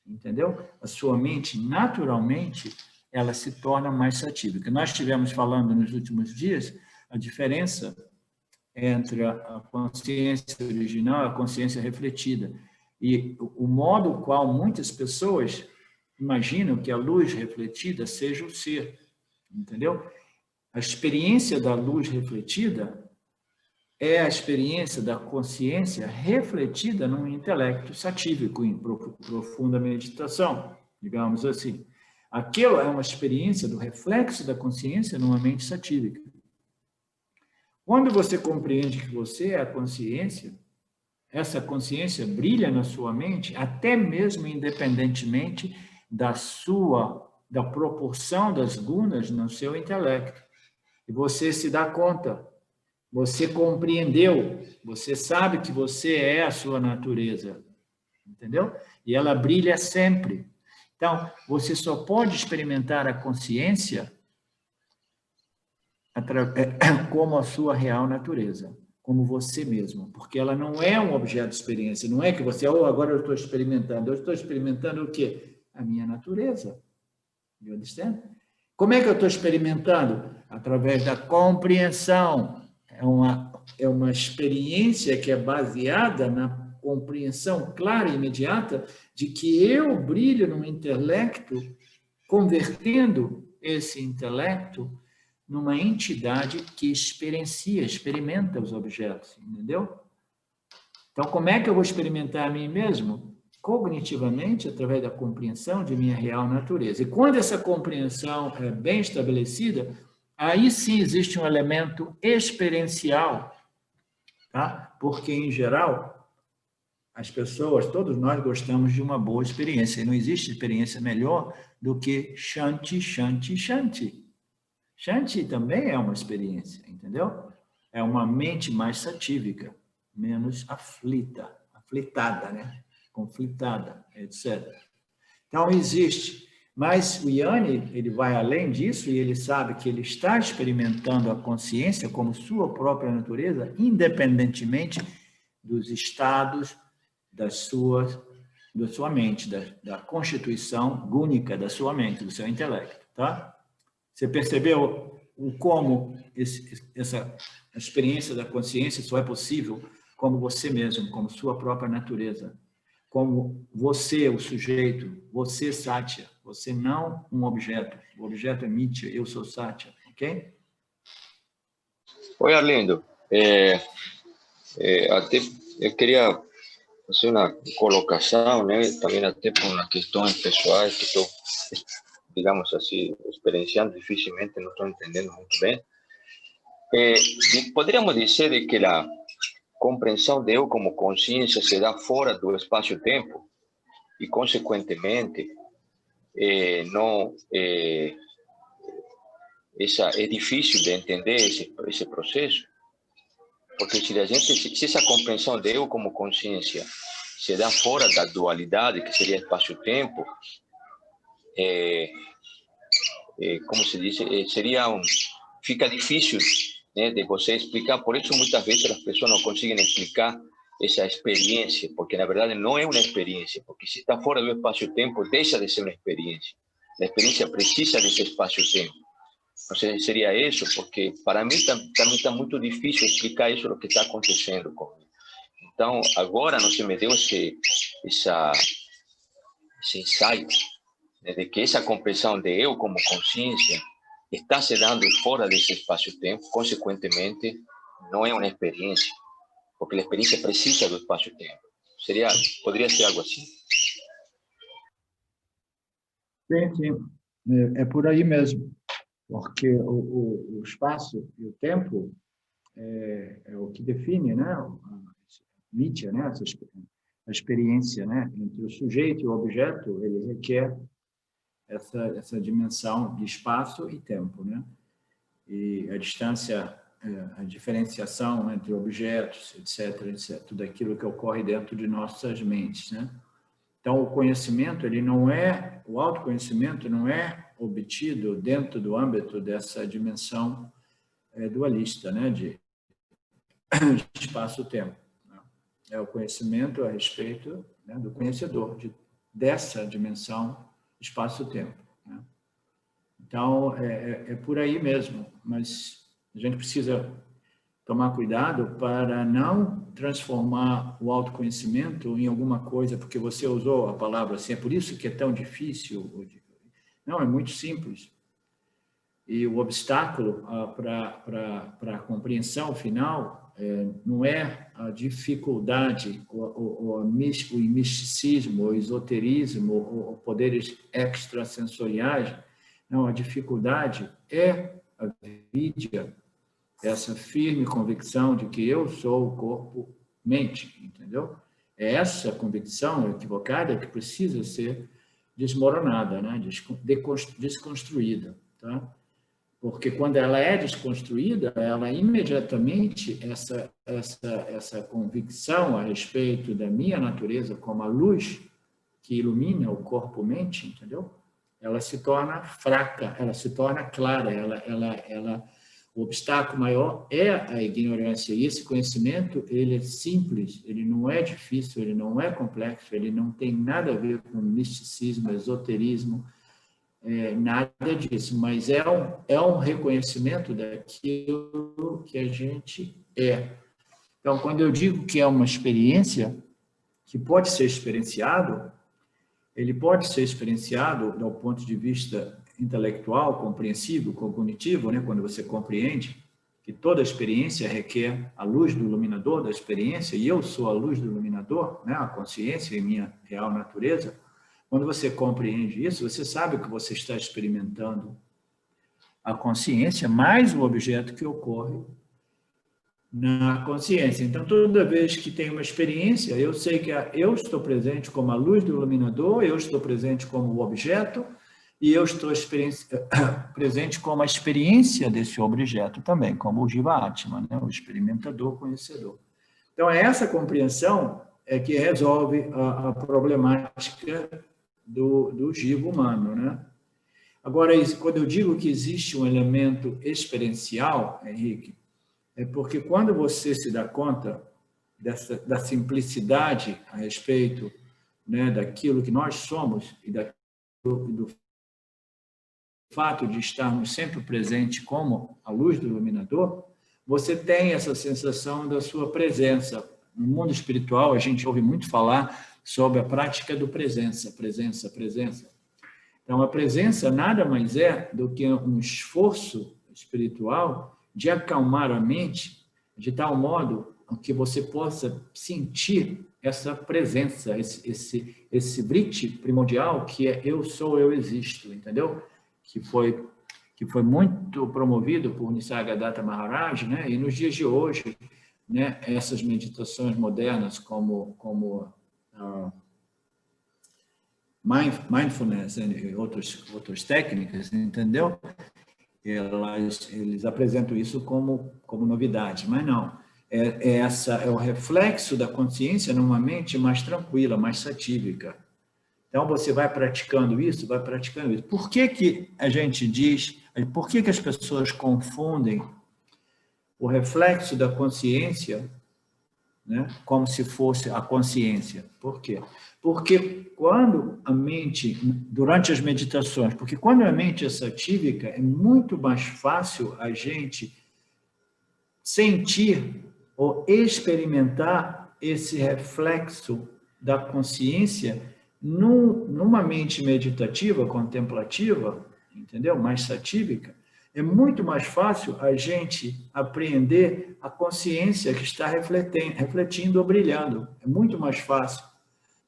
entendeu? A sua mente, naturalmente, ela se torna mais satívica. Nós estivemos falando nos últimos dias a diferença entre a consciência original e a consciência refletida. E o modo qual muitas pessoas imaginam que a luz refletida seja o ser, entendeu? A experiência da luz refletida é a experiência da consciência refletida num intelecto satívico, em profunda meditação, digamos assim. Aquilo é uma experiência do reflexo da consciência numa mente satívica. Quando você compreende que você é a consciência, essa consciência brilha na sua mente, até mesmo independentemente da proporção das gunas no seu intelecto. E você se dá conta, você compreendeu, você sabe que você é a sua natureza, entendeu? E ela brilha sempre. Então, você só pode experimentar a consciência como a sua real natureza, como você mesmo, porque ela não é um objeto de experiência, não é que você, agora eu estou experimentando o quê? A minha natureza. You understand? Como é que eu estou experimentando? Através da compreensão. É uma experiência que é baseada na compreensão clara e imediata de que eu brilho no intelecto, convertendo esse intelecto numa entidade que experimenta os objetos, entendeu? Então, como é que eu vou experimentar a mim mesmo? Cognitivamente, através da compreensão de minha real natureza. E quando essa compreensão é bem estabelecida, aí sim existe um elemento experiencial, tá? Porque, em geral, as pessoas, todos nós gostamos de uma boa experiência. E não existe experiência melhor do que Shanti, Shanti, Shanti. Shanti também é uma experiência, entendeu? É uma mente mais satívica, menos aflitada, né? Conflitada, etc. Então, existe. Mas o Yanni, ele vai além disso e ele sabe que ele está experimentando a consciência como sua própria natureza, independentemente dos estados da sua mente, da constituição gúnica da sua mente, do seu intelecto, tá? Você percebeu como essa experiência da consciência só é possível como você mesmo, como sua própria natureza, como você, o sujeito, você, Satya, você não um objeto. O objeto é Mitya, eu sou Satya, ok? Oi, Arlindo. Até eu queria fazer uma colocação, né? Também até por umas questões pessoais que estou, digamos assim, experienciando dificilmente, não estou entendendo muito bem. Poderíamos dizer de que a compreensão de eu como consciência se dá fora do espaço-tempo e, consequentemente, não é difícil de entender esse processo, porque se essa compreensão de eu como consciência se dá fora da dualidade, que seria espaço-tempo, como se diz, fica difícil, né, de você explicar. Por isso, muitas vezes, as pessoas não conseguem explicar essa experiência, porque, na verdade, não é uma experiência, porque se está fora do espaço-tempo, deixa de ser uma experiência. A experiência precisa desse espaço-tempo. Não sei, seria isso, porque, para mim, também está muito difícil explicar isso, o que está acontecendo comigo. Então, agora não se me deu esse insight, né, de que essa compreensão de eu como consciência está se dando fora desse espaço-tempo, consequentemente, não é uma experiência, porque a experiência precisa do espaço-tempo. Poderia ser algo assim? Sim, sim. É por aí mesmo, porque o espaço e o tempo é o que define, né, Nietzsche, né, a experiência, né, entre o sujeito e o objeto. Ele requer essa dimensão de espaço e tempo, né? E a distância, a diferenciação entre objetos, etc., tudo aquilo que ocorre dentro de nossas mentes, né? Então, o conhecimento, o autoconhecimento não é obtido dentro do âmbito dessa dimensão dualista, né, de espaço-tempo. É o conhecimento a respeito, né, do conhecedor, dessa dimensão espaço-tempo, né? Então, é por aí mesmo, mas a gente precisa tomar cuidado para não transformar o autoconhecimento em alguma coisa, porque você usou a palavra assim, é por isso que é tão difícil. Não, é muito simples. E o obstáculo para a compreensão final não é a dificuldade, o misticismo, o esoterismo, ou poderes extrasensoriais. Não, a dificuldade é a vidya, essa firme convicção de que eu sou o corpo-mente, entendeu? É essa convicção equivocada que precisa ser desmoronada, né? Desconstruída, tá? Porque quando ela é desconstruída, ela imediatamente, essa convicção a respeito da minha natureza como a luz que ilumina o corpo-mente, entendeu? Ela se torna fraca, ela se torna clara, o obstáculo maior é a ignorância. E esse conhecimento, ele é simples, ele não é difícil, ele não é complexo, ele não tem nada a ver com misticismo, esoterismo, nada disso, mas é um reconhecimento daquilo que a gente é. Então, quando eu digo que é uma experiência que pode ser experienciado, ele pode ser experienciado do ponto de vista intelectual, compreensível, cognitivo, né? Quando você compreende que toda experiência requer a luz do iluminador da experiência, e eu sou a luz do iluminador, né? A consciência em minha real natureza. Quando você compreende isso, você sabe que você está experimentando a consciência mais o objeto que ocorre na consciência. Então, toda vez que tem uma experiência, eu sei que eu estou presente como a luz do iluminador, eu estou presente como o objeto, e eu estou presente como a experiência desse objeto também, como o Jiva Atma, né? O experimentador conhecedor. Então, essa compreensão que resolve a problemática do Jiva humano, né? Agora, quando eu digo que existe um elemento experiencial, Henrique, é porque quando você se dá conta da simplicidade a respeito, né, daquilo que nós somos e do fato de estarmos sempre presentes como a luz do iluminador, você tem essa sensação da sua presença. No mundo espiritual, a gente ouve muito falar sobre a prática do presença. Então, a presença nada mais é do que um esforço espiritual de acalmar a mente, de tal modo que você possa sentir essa presença, esse vritti primordial que é eu sou, eu existo, entendeu? que foi muito promovido por Nisargadatta Maharaj, né? E nos dias de hoje, né, essas meditações modernas como mindfulness e outras técnicas, entendeu? Eles apresentam isso como novidade, mas não. É o reflexo da consciência numa mente mais tranquila, mais satívica. Então, você vai praticando isso, vai praticando isso. Por que a gente diz, por que as pessoas confundem o reflexo da consciência, né, como se fosse a consciência? Por quê? Porque quando a mente, durante as meditações, porque quando a mente é satívica, é muito mais fácil a gente sentir ou experimentar esse reflexo da consciência numa mente meditativa, contemplativa, entendeu? Mais satívica. É muito mais fácil a gente apreender a consciência que está refletindo ou brilhando. É muito mais fácil.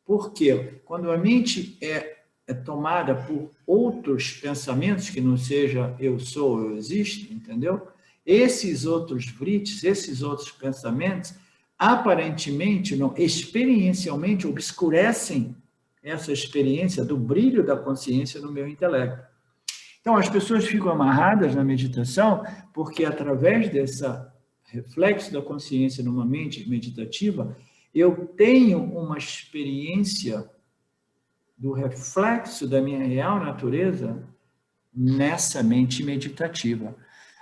Por quê? Quando a mente é tomada por outros pensamentos, que não seja eu sou, eu existo, entendeu? Esses outros vritis, esses outros pensamentos, aparentemente, não, experiencialmente, obscurecem essa experiência do brilho da consciência no meu intelecto. Então, as pessoas ficam amarradas na meditação porque, através desse reflexo da consciência numa mente meditativa, eu tenho uma experiência do reflexo da minha real natureza nessa mente meditativa.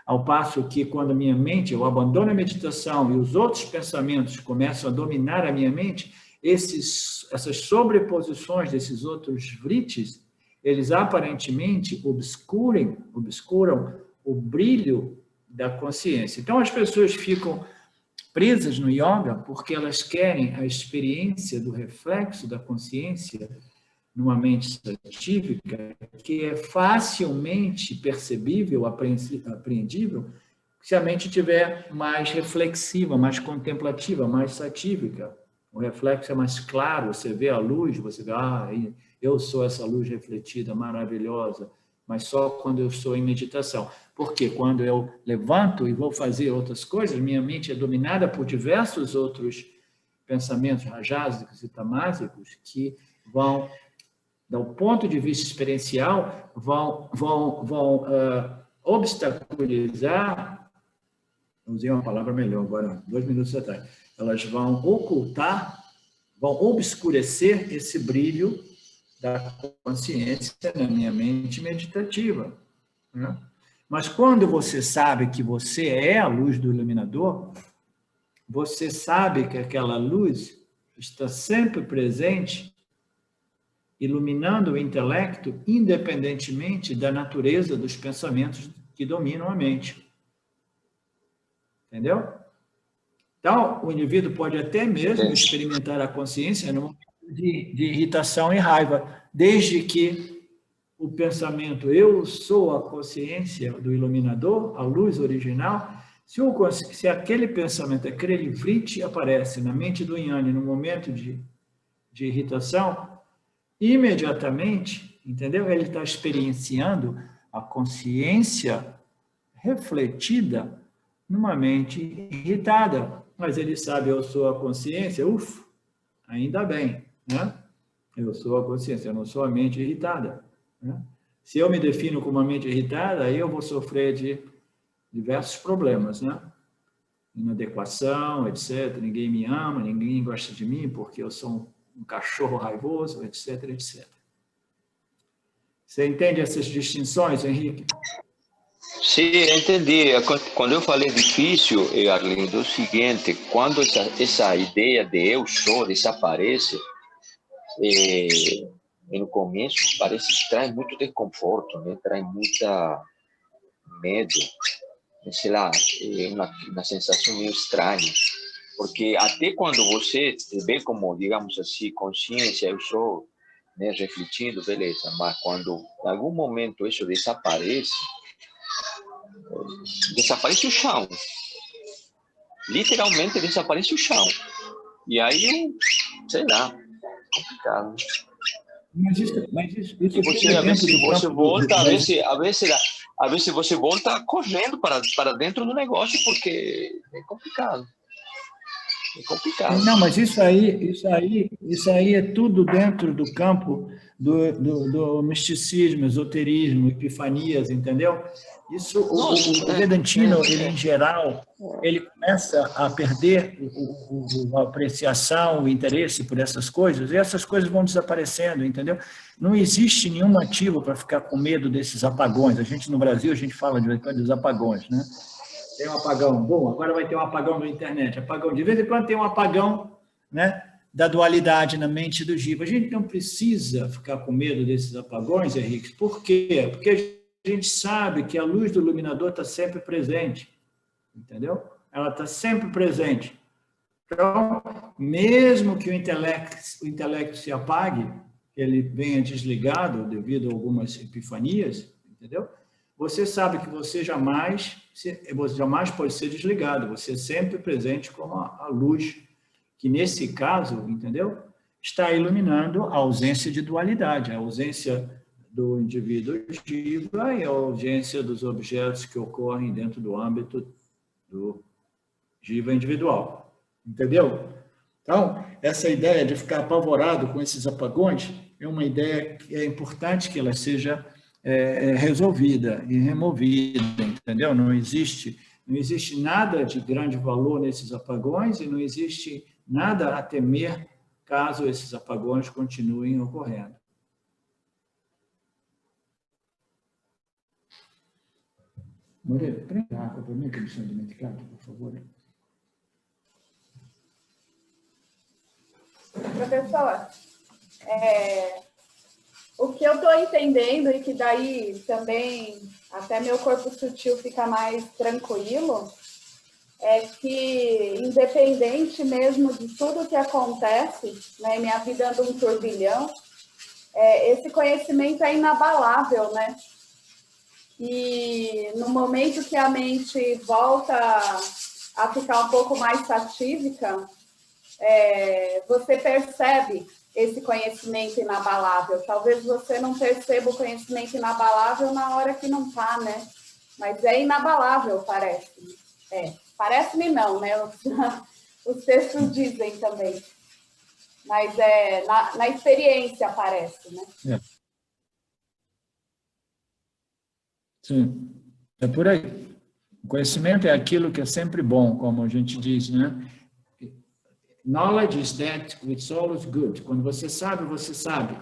Ao passo que, quando a minha mente, eu abandono a meditação e os outros pensamentos começam a dominar a minha mente, essas sobreposições desses outros vritis, eles aparentemente obscuram o brilho da consciência. Então, as pessoas ficam presas no yoga porque elas querem a experiência do reflexo da consciência numa mente satívica, que é facilmente percebível, apreendível, se a mente estiver mais reflexiva, mais contemplativa, mais satívica. O reflexo é mais claro, você vê a luz, você vê, eu sou essa luz refletida, maravilhosa, mas só quando eu estou em meditação. Porque quando eu levanto e vou fazer outras coisas, minha mente é dominada por diversos outros pensamentos rajásicos e tamásicos que vão, do ponto de vista experiencial, vão obstaculizar, vou usar uma palavra melhor agora, 2 minutos atrás, elas vão ocultar, vão obscurecer esse brilho da consciência na minha mente meditativa, né? Mas quando você sabe que você é a luz do iluminador, você sabe que aquela luz está sempre presente, iluminando o intelecto, independentemente da natureza dos pensamentos que dominam a mente. Entendeu? Então, o indivíduo pode até mesmo experimentar a consciência num momento de irritação e raiva, desde que o pensamento eu sou a consciência do iluminador, a luz original, se aquele pensamento, aquele vriti aparece na mente do Jnani no momento de irritação, imediatamente, entendeu? Ele está experienciando a consciência refletida numa mente irritada. Mas ele sabe, eu sou a consciência, ainda bem, né? Eu sou a consciência, eu não sou a mente irritada, né? Se eu me defino como uma mente irritada, aí eu vou sofrer de diversos problemas, né? Inadequação, etc. Ninguém me ama, ninguém gosta de mim porque eu sou um cachorro raivoso, etc, etc. Você entende essas distinções, Henrique? Sim, entendi. Quando eu falei difícil, Arlindo, é o seguinte, quando essa ideia de eu sou desaparece, no começo parece que traz muito desconforto, né? Traz muita medo, sei lá, uma sensação meio estranha. Porque até quando você vê como, digamos assim, consciência, eu sou, né, refletindo, beleza, mas quando em algum momento isso desaparece o chão. Literalmente desaparece o chão. E aí, sei lá, complicado. Mas isso e você, a ver se volta, a ver se às vezes você volta correndo para dentro do negócio, porque é complicado. É complicado. Não, mas isso aí é tudo dentro do campo do misticismo, esoterismo, epifanias, entendeu? Isso, o Vedantino, ele, em geral, ele começa a perder a apreciação, o interesse por essas coisas, e essas coisas vão desaparecendo, entendeu? Não existe nenhum motivo para ficar com medo desses apagões. A gente, no Brasil, a gente fala de vez em quando dos apagões, né? Tem um apagão, bom, agora vai ter um apagão na internet, apagão, de vez em quando tem um apagão, né, da dualidade na mente do Jiva. A gente não precisa ficar com medo desses apagões, Henrique. Por quê? Porque a gente sabe que a luz do iluminador está sempre presente, entendeu? Ela está sempre presente. Então, mesmo que o intelecto se apague, que ele venha desligado devido a algumas epifanias, entendeu? Você sabe que você jamais pode ser desligado, você é sempre presente como a luz, que nesse caso, entendeu? Está iluminando a ausência de dualidade, a ausência do indivíduo Jiva e a ausência dos objetos que ocorrem dentro do âmbito do Jiva individual, entendeu? Então, essa ideia de ficar apavorado com esses apagões é uma ideia que é importante que ela seja resolvida e removida, entendeu? Não existe nada de grande valor nesses apagões e não existe nada a temer caso esses apagões continuem ocorrendo. Moreira, prenda a água para mim, comissão de medicado, por favor. Professor, o que eu estou entendendo, e que daí também até meu corpo sutil fica mais tranquilo, é que, independente mesmo de tudo que acontece, né, minha vida anda um turbilhão, esse conhecimento é inabalável, né? E no momento que a mente volta a ficar um pouco mais satívica, você percebe esse conhecimento inabalável. Talvez você não perceba o conhecimento inabalável na hora que não está, né? Mas é inabalável, parece-me. Parece-me não, né? Os textos dizem também. Mas na experiência parece, né? Sim, é por aí. O conhecimento é aquilo que é sempre bom, como a gente diz, né? Knowledge is that which always good. Quando você sabe, você sabe.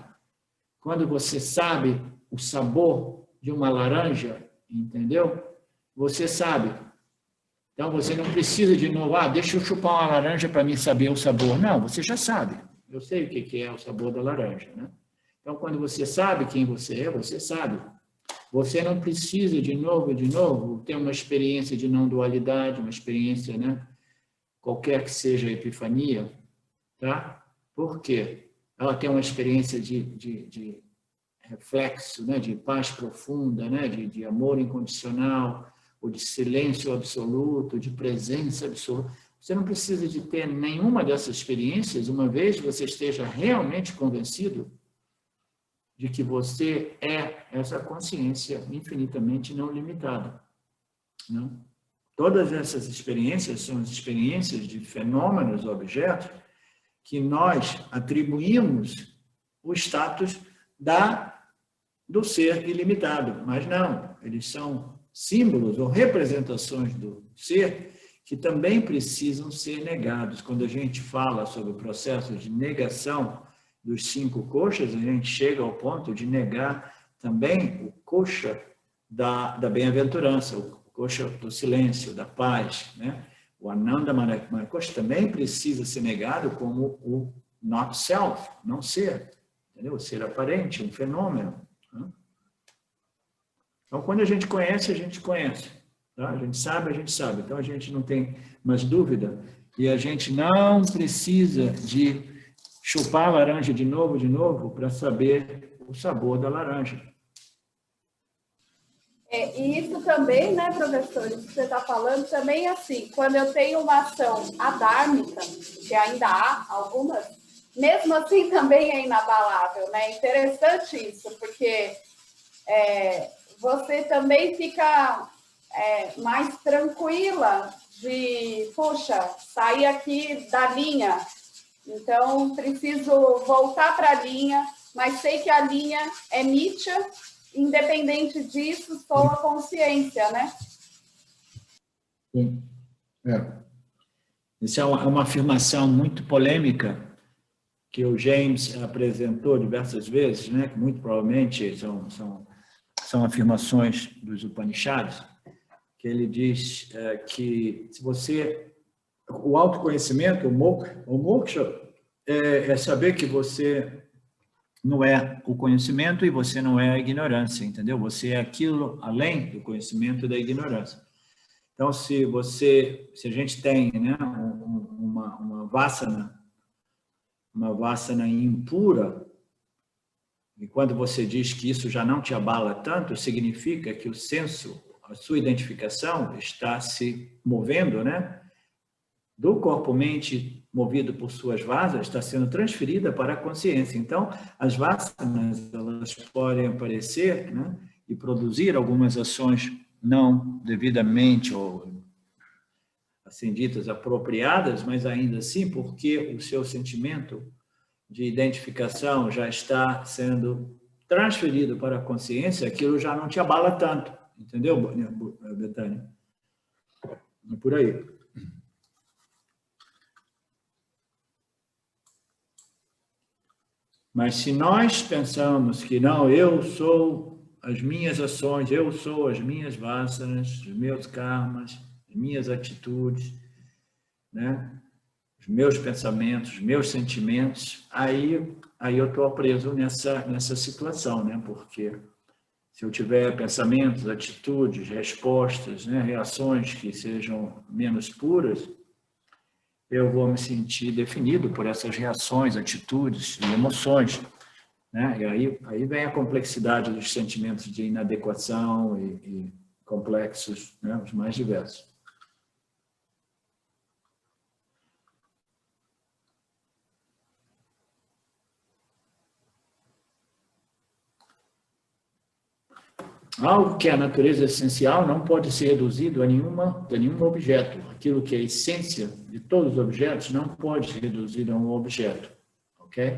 Quando você sabe o sabor de uma laranja, entendeu? Você sabe. Então, você não precisa de novo, deixa eu chupar uma laranja para mim saber o sabor. Não, você já sabe. Eu sei o que é o sabor da laranja, né? Então, quando você sabe quem você é, você sabe. Você não precisa de novo, ter uma experiência de não dualidade, uma experiência, né? Qualquer que seja a epifania, tá? Por quê? Ela tem uma experiência de reflexo, né? De paz profunda, né? De amor incondicional, ou de silêncio absoluto, de presença absoluta. Você não precisa de ter nenhuma dessas experiências, uma vez que você esteja realmente convencido de que você é essa consciência infinitamente não limitada. Né? Todas essas experiências são as experiências de fenômenos, objetos, que nós atribuímos o status do ser ilimitado. Mas não, eles são símbolos ou representações do ser que também precisam ser negados. Quando a gente fala sobre o processo de negação dos 5 koshas, a gente chega ao ponto de negar também o kosha da bem-aventurança, o kosha do silêncio, da paz, né? O Ananda Kosha também precisa ser negado como o not self, não ser, entendeu? O ser aparente, um fenômeno. Né? Então, quando a gente conhece, a gente conhece. Tá? A gente sabe. Então, a gente não tem mais dúvida e a gente não precisa de chupar a laranja de novo, para saber o sabor da laranja. E isso também, né, professor, isso que você está falando, também é assim, quando eu tenho uma ação adármica, que ainda há algumas, mesmo assim também é inabalável, né? Interessante isso, porque você também fica mais tranquila de, puxa, sair aqui da linha, então preciso voltar para a linha, mas sei que a linha é Nietzsche, independente disso, sou a consciência, né? Sim. Isso é uma afirmação muito polêmica que o James apresentou diversas vezes, né? Que muito provavelmente são afirmações dos Upanishads, que ele diz que se você... O autoconhecimento, o moksha, é saber que você não é o conhecimento e você não é a ignorância, entendeu? Você é aquilo além do conhecimento e da ignorância. Então, se a gente tem, né, uma vassana impura, e quando você diz que isso já não te abala tanto, significa que o senso, a sua identificação está se movendo, né? Do corpo-mente movido por suas vasas, está sendo transferida para a consciência. Então, as vasanas, elas podem aparecer, né, e produzir algumas ações não devidamente ou assim ditas apropriadas, mas ainda assim porque o seu sentimento de identificação já está sendo transferido para a consciência, aquilo já não te abala tanto, entendeu, Betânia? É por aí. Mas se nós pensamos que não, eu sou as minhas ações, eu sou as minhas vasanas, os meus karmas, as minhas atitudes, né? Os meus pensamentos, os meus sentimentos, aí eu estou preso nessa situação, né? Porque se eu tiver pensamentos, atitudes, respostas, né, reações que sejam menos puras, eu vou me sentir definido por essas reações, atitudes e emoções, né? E aí vem a complexidade dos sentimentos de inadequação e complexos, né, os mais diversos. Algo que é a natureza essencial não pode ser reduzido a nenhum objeto. Aquilo que é a essência de todos os objetos não pode ser reduzido a um objeto. Ok?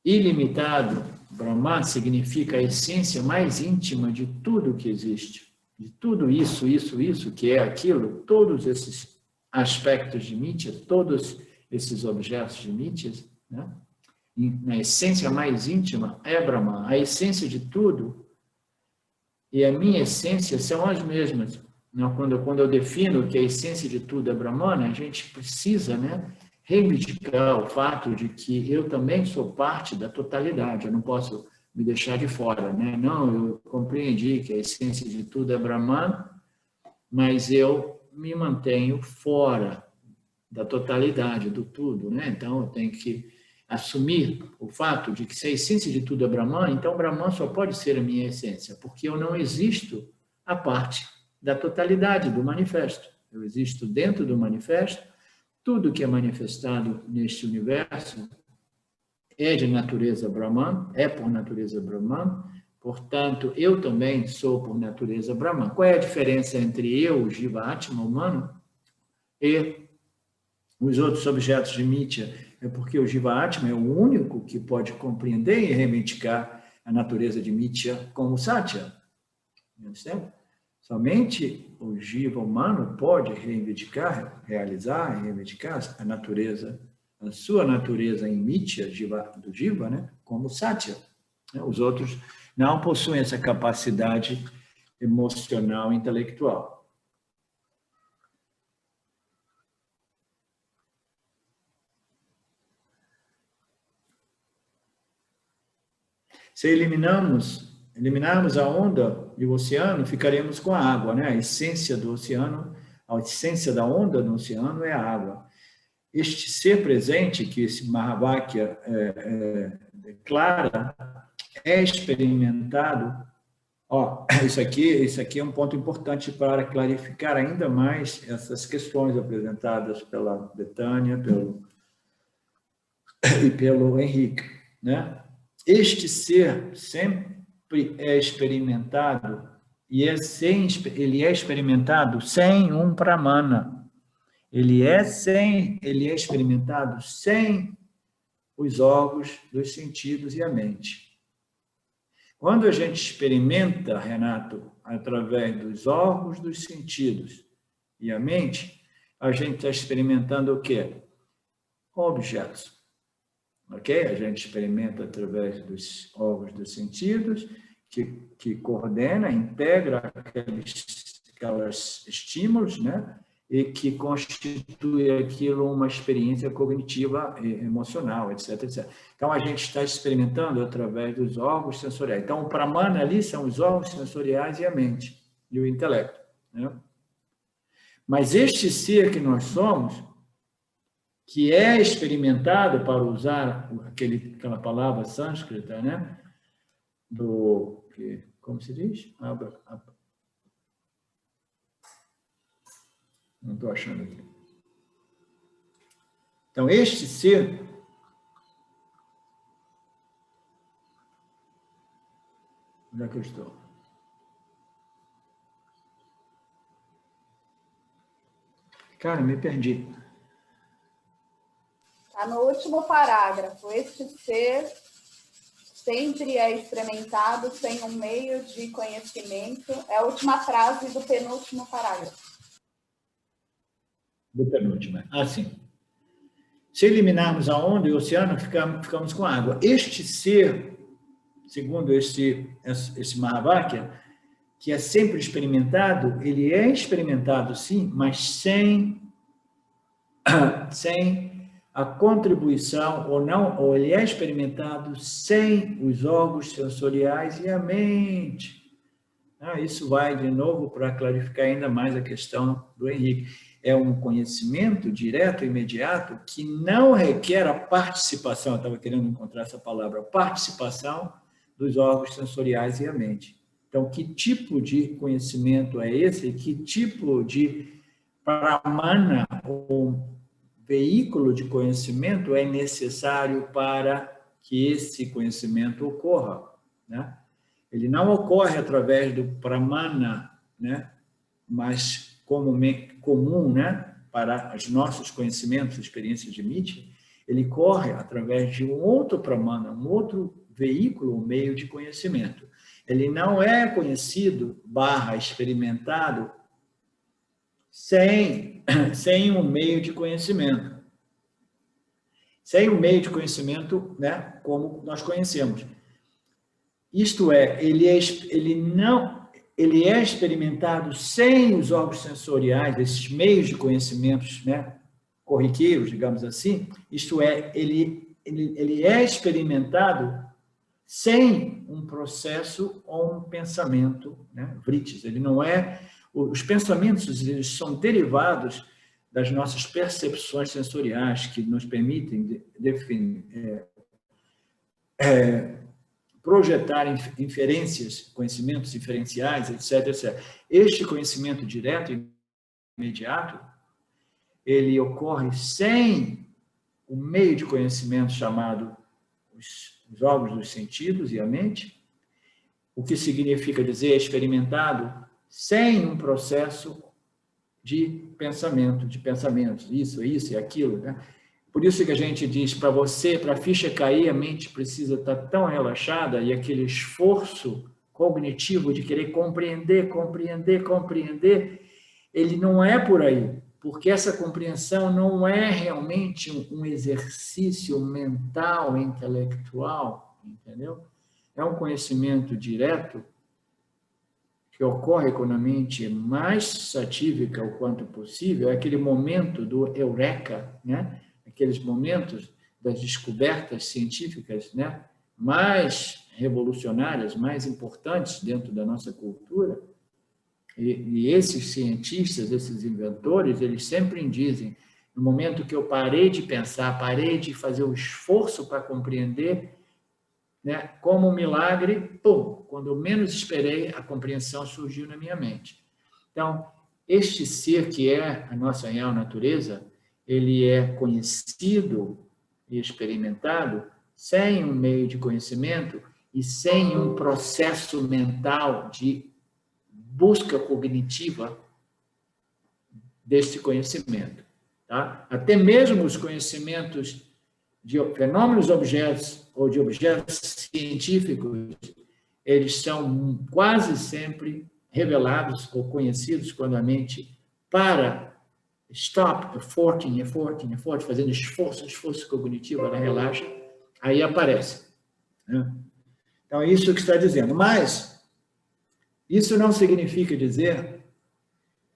Ilimitado, Brahman significa a essência mais íntima de tudo que existe. De tudo isso, que é aquilo, todos esses aspectos de Mithya, todos esses objetos de Mithya, né? Na essência mais íntima é Brahman. A essência de tudo e a minha essência são as mesmas. Quando eu defino que a essência de tudo é Brahmana, a gente precisa, né, reivindicar o fato de que eu também sou parte da totalidade, eu não posso me deixar de fora, né? Não, eu compreendi que a essência de tudo é Brahmana, mas eu me mantenho fora da totalidade, do tudo, né? Então, eu tenho que assumir o fato de que se a essência de tudo é Brahman, então Brahman só pode ser a minha essência, porque eu não existo a parte da totalidade do manifesto. Eu existo dentro do manifesto, tudo que é manifestado neste universo é de natureza Brahman, é por natureza Brahman, portanto, eu também sou por natureza Brahman. Qual é a diferença entre eu, o Jiva Atma humano, e os outros objetos de Mithya? É porque o Jiva Atma é o único que pode compreender e reivindicar a natureza de Mithya como Satya. Somente o Jiva humano pode reivindicar, realizar e reivindicar a natureza, a sua natureza em Mithya, do Jiva, né, como Satya. Os outros não possuem essa capacidade emocional e intelectual. Se eliminarmos a onda e o oceano, ficaremos com a água, né? A essência do oceano, a essência da onda no oceano é a água. Este ser presente que esse Mahavakya declara é experimentado. Isso aqui é um ponto importante para clarificar ainda mais essas questões apresentadas pela Betânia e pelo Henrique, né? Este ser é experimentado e ele é experimentado sem um pramana. Ele é experimentado sem os órgãos dos sentidos e a mente. Quando a gente experimenta, Renato, através dos órgãos dos sentidos e a mente, a gente está experimentando o quê? Objetos. Ok? A gente experimenta através dos órgãos dos sentidos, que coordena, integra aqueles estímulos, né? E que constitui aquilo uma experiência cognitiva, emocional, etc, etc. Então, a gente está experimentando através dos órgãos sensoriais. Então, o pramana ali são os órgãos sensoriais e a mente, e o intelecto, né? Mas este ser que nós somos, que é experimentado, para usar aquela palavra sânscrita, né? Como se diz? Não estou achando aqui. Então, este ser onde é que eu estou? Cara, me perdi. Está no último parágrafo. Este ser sempre é experimentado sem um meio de conhecimento. É a última frase do penúltimo parágrafo. Do penúltimo. Sim. Se eliminarmos a onda e o oceano, ficamos com água. Este ser, segundo esse Mahavakya, que é sempre experimentado, ele é experimentado, sim, mas sem a contribuição, ou ele é experimentado sem os órgãos sensoriais e a mente. Isso vai, de novo, para clarificar ainda mais a questão do Henrique. É um conhecimento direto e imediato que não requer a participação, eu estava querendo encontrar essa palavra, participação dos órgãos sensoriais e a mente. Então, que tipo de conhecimento é esse? Que tipo de pramana, ou veículo de conhecimento, é necessário para que esse conhecimento ocorra, né? Ele não ocorre através do pramana, né? Mas comum, né? Para os nossos conhecimentos, experiências de mente, ele corre através de um outro pramana, um outro veículo, um meio de conhecimento. Ele não é conhecido / experimentado sem um meio de conhecimento. Sem um meio de conhecimento, né? Como nós conhecemos. Isto é, ele é experimentado sem os órgãos sensoriais, esses meios de conhecimentos, né, corriqueiros, digamos assim. Isto é, ele é experimentado sem um processo ou um pensamento, né, vritis. Ele não é... Os pensamentos, eles são derivados das nossas percepções sensoriais, que nos permitem projetar inferências, conhecimentos inferenciais, etc, etc. Este conhecimento direto e imediato, ele ocorre sem o meio de conhecimento chamado os órgãos dos sentidos e a mente, o que significa dizer experimentado sem um processo de pensamento, de pensamentos, isso e aquilo, né? Por isso que a gente diz, para a ficha cair, a mente precisa estar tão relaxada, e aquele esforço cognitivo de querer compreender, ele não é por aí, porque essa compreensão não é realmente um exercício mental, intelectual, entendeu? É um conhecimento direto que ocorre quando a mente é mais satívica o quanto possível, é aquele momento do eureka, né? Aqueles momentos das descobertas científicas, né, mais revolucionárias, mais importantes dentro da nossa cultura. E esses cientistas, esses inventores, eles sempre dizem, no momento que eu parei de pensar, parei de fazer o esforço para compreender, né, como um milagre, pum, quando eu menos esperei, a compreensão surgiu na minha mente. Então, este ser que é a nossa real natureza, ele é conhecido e experimentado sem um meio de conhecimento e sem um processo mental de busca cognitiva desse conhecimento. Tá? Até mesmo os conhecimentos de fenômenos objetos ou de objetos científicos, eles são quase sempre revelados ou conhecidos quando a mente para, stop, effort, fazendo esforço cognitivo, ela relaxa, aí aparece. Né? Então, é isso que está dizendo. Mas, isso não significa dizer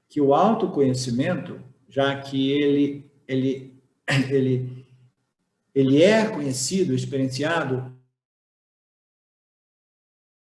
que o autoconhecimento, já que ele é conhecido, experienciado,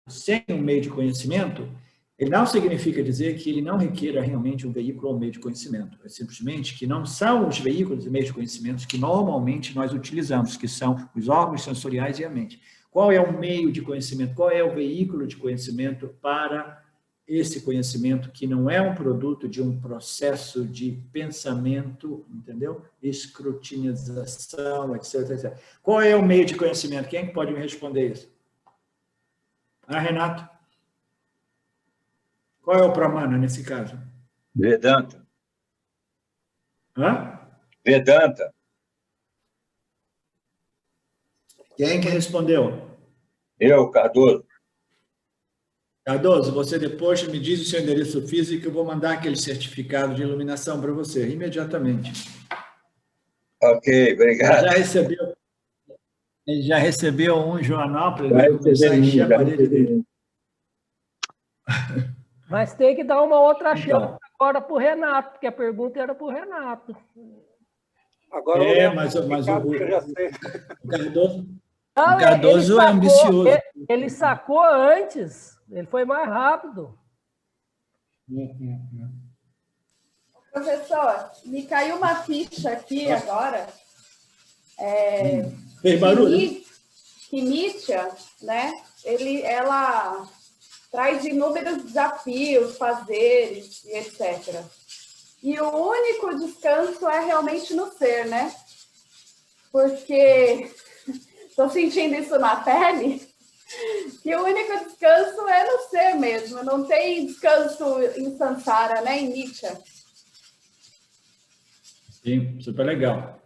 sem um meio de conhecimento, ele não significa dizer que ele não requer realmente um veículo ou um meio de conhecimento. É simplesmente que não são os veículos e meios de conhecimento que normalmente nós utilizamos, que são os órgãos sensoriais e a mente. Qual é o meio de conhecimento? Qual é o veículo de conhecimento para esse conhecimento que não é um produto de um processo de pensamento, entendeu? Escrutinização, etc, etc. Qual é o meio de conhecimento? Quem é que pode me responder isso? Renato? Qual é o pramana nesse caso? Vedanta. Hã? Vedanta. Quem que respondeu? Eu, Cardoso. Cardoso, você depois me diz o seu endereço físico, eu vou mandar aquele certificado de iluminação para você, imediatamente. Ok, obrigado. Ele já recebeu um jornal para ele vai começar a encher a parede dele. Mas tem que dar uma outra chance agora para o Renato, porque a pergunta era para o Renato. Agora mas eu já sei. O Cardoso, Não, o Cardoso é ambicioso. Ele sacou antes, ele foi mais rápido. Professor, me caiu uma ficha aqui agora. Fez barulho? Que Nietzsche, né? Ela traz inúmeros desafios, fazeres e etc. E o único descanso é realmente no ser, né? Porque estou sentindo isso na pele, que o único descanso é no ser mesmo, não tem descanso em Sansara, né? Em Nietzsche. Sim, super legal.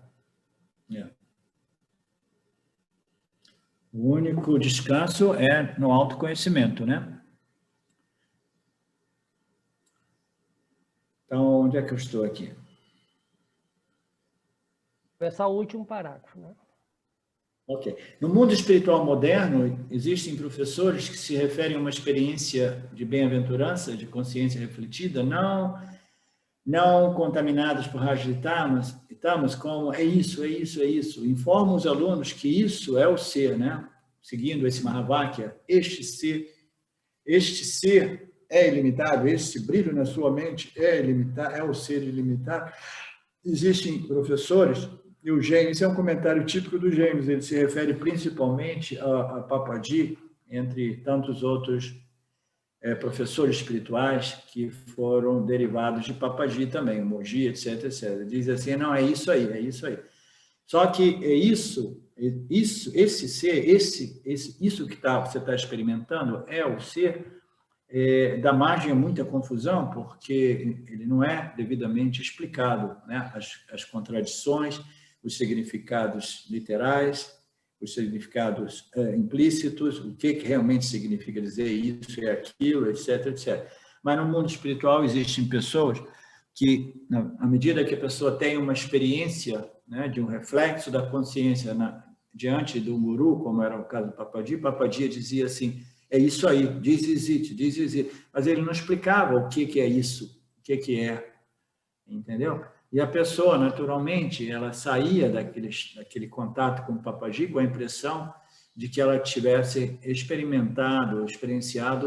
O único descanso é no autoconhecimento, né? Então, onde é que eu estou aqui? Começar o último parágrafo, né? Ok. No mundo espiritual moderno, existem professores que se referem a uma experiência de bem-aventurança, de consciência refletida, não contaminados por raios de tamas, como é isso. Informam os alunos que isso é o ser, né? Seguindo esse Mahavakya, este ser é ilimitado, este brilho na sua mente é ilimitado, é o ser ilimitado. Existem professores, e o James, é um comentário típico do James, ele se refere principalmente a Papaji, entre tantos outros professores espirituais que foram derivados de Papaji também, Moji, etc. Diz assim, não, é isso aí. Só que isso que você está experimentando é o ser, dá margem a muita confusão, porque ele não é devidamente explicado, né? As contradições, os significados literais, os significados implícitos, o que realmente significa dizer isso e aquilo, etc, etc. Mas no mundo espiritual existem pessoas que, à medida que a pessoa tem uma experiência, né, de um reflexo da consciência diante do guru, como era o caso do Papaji dizia assim, é isso aí, this is it. Mas ele não explicava o que é isso, o que é, entendeu? E a pessoa, naturalmente, ela saía daquele contato com o Papaji com a impressão de que ela tivesse experienciado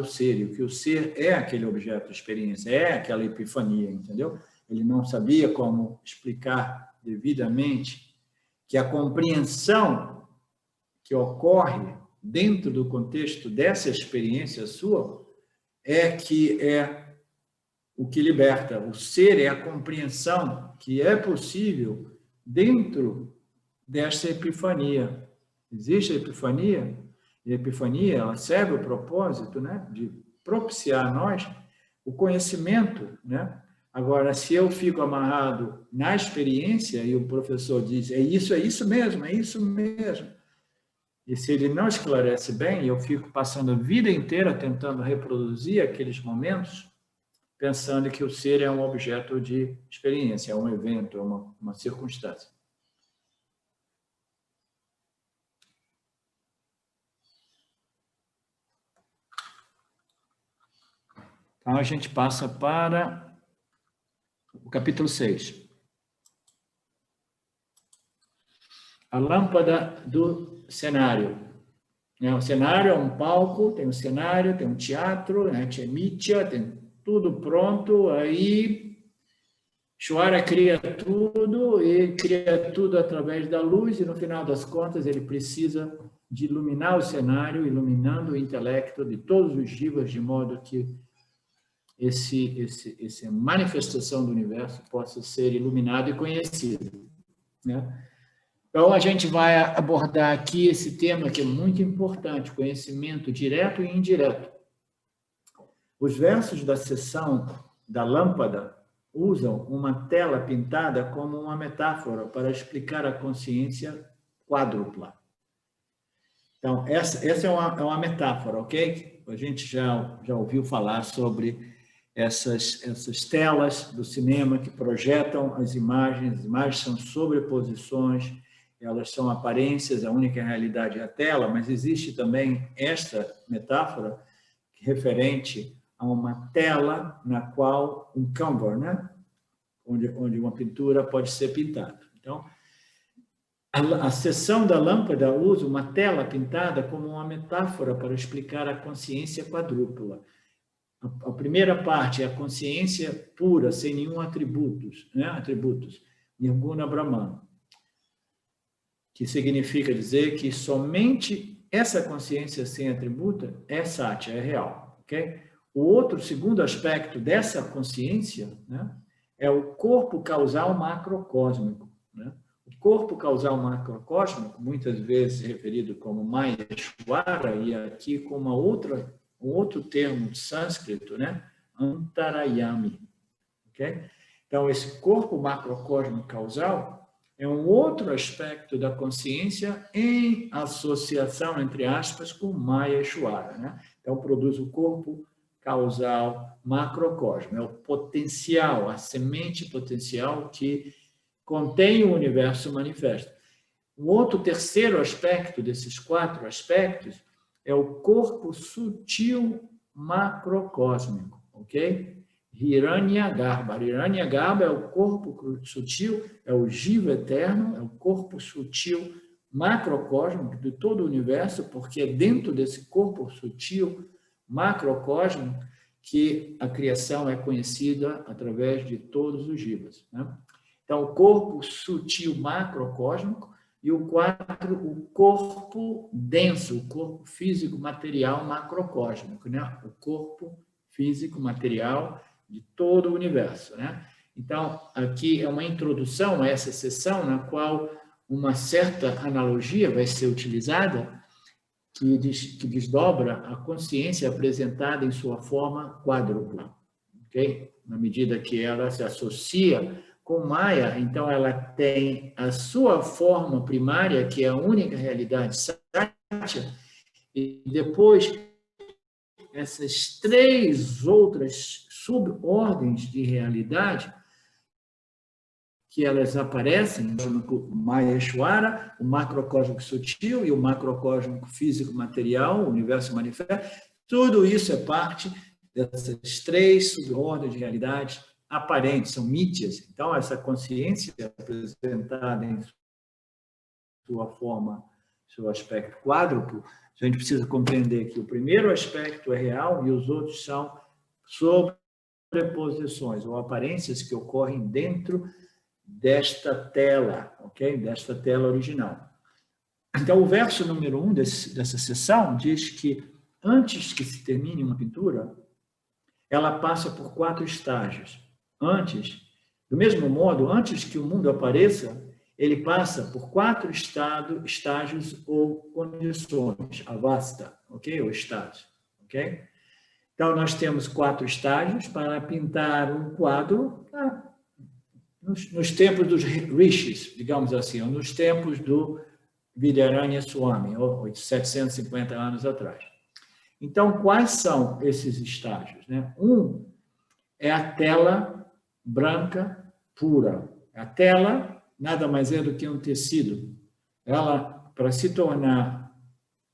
o ser, e que o ser é aquele objeto de experiência, é aquela epifania, entendeu? Ele não sabia como explicar devidamente que a compreensão que ocorre dentro do contexto dessa experiência sua que é o que liberta. O ser é a compreensão que é possível dentro desta epifania. Existe a epifania? E a epifania, ela serve o propósito, né, de propiciar a nós o conhecimento, né? Agora, se eu fico amarrado na experiência e o professor diz, é isso mesmo, é isso mesmo. E se ele não esclarece bem, eu fico passando a vida inteira tentando reproduzir aqueles momentos, pensando que o ser é um objeto de experiência, é um evento, é uma circunstância. Então, a gente passa para o capítulo 6. A lâmpada do cenário. O cenário é um palco, tem um cenário, tem um teatro, né? Tem mídia, tem tudo pronto, aí Shwara cria tudo e cria tudo através da luz e, no final das contas, ele precisa de iluminar o cenário, iluminando o intelecto de todos os jivas, de modo que essa manifestação do universo possa ser iluminado e conhecido, né? Então, a gente vai abordar aqui esse tema que é muito importante, conhecimento direto e indireto. Os versos da seção da lâmpada usam uma tela pintada como uma metáfora para explicar a consciência quádrupla. Então, essa é uma metáfora, ok? A gente já ouviu falar sobre essas telas do cinema que projetam as imagens são sobreposições, elas são aparências, a única realidade é a tela, mas existe também esta metáfora referente a uma tela na qual um canvas, né? onde uma pintura pode ser pintada. Então, a seção da lâmpada usa uma tela pintada como uma metáfora para explicar a consciência quadrúpla. A primeira parte é a consciência pura, sem nenhum atributos, né? Atributos, Nirguna Brahman, que significa dizer que somente essa consciência sem atributo é Satya, é real, ok? O segundo aspecto dessa consciência, né, é o corpo causal macrocósmico, né? O corpo causal macrocósmico, muitas vezes referido como Maheshwara, e aqui com um outro termo de sânscrito, né? Antarayami, ok? Então, esse corpo macrocósmico causal é um outro aspecto da consciência em associação, entre aspas, com Maheshwara, né? Então, produz o corpo causal macrocósmico, é o potencial, a semente potencial que contém o universo manifesto. Terceiro aspecto desses 4 aspectos é o corpo sutil macrocósmico, ok? Hiranyagarbha. Hiranyagarbha é o corpo sutil, é o jiva eterno, é o corpo sutil macrocósmico de todo o universo, porque é dentro desse corpo sutil macrocósmico que a criação é conhecida através de todos os jivas, né? Então, o corpo sutil macrocósmico e o corpo denso, o corpo físico material macrocósmico, né? O corpo físico material de todo o universo, né? Então, aqui é uma introdução a essa sessão na qual uma certa analogia vai ser utilizada que desdobra a consciência apresentada em sua forma quádrupla, ok? Na medida que ela se associa com Maya, então ela tem a sua forma primária, que é a única realidade Satya, e depois essas 3 outras subordens de realidade que elas aparecem no Maheshwara, o macrocósmico sutil e o macrocósmico físico material, o universo manifesto, tudo isso é parte dessas 3 subordens de realidade aparentes, são mítias. Então, essa consciência apresentada em sua forma, seu aspecto quádruplo, a gente precisa compreender que o primeiro aspecto é real e os outros são sobreposições ou aparências que ocorrem dentro desta tela, ok? Desta tela original. Então, o verso número 1 dessa sessão diz que antes que se termine uma pintura, ela passa por 4 estágios. Do mesmo modo, antes que o mundo apareça, ele passa por 4 estágios ou condições, avasta, ok? Ou estágios, ok? Então, nós temos 4 estágios para pintar um quadro nos tempos dos rishis, digamos assim, ou nos tempos do Vidyaranya Swami, ou 750 anos atrás. Então, quais são esses estágios, né? Um é a tela branca pura. A tela nada mais é do que um tecido. Ela, para se tornar,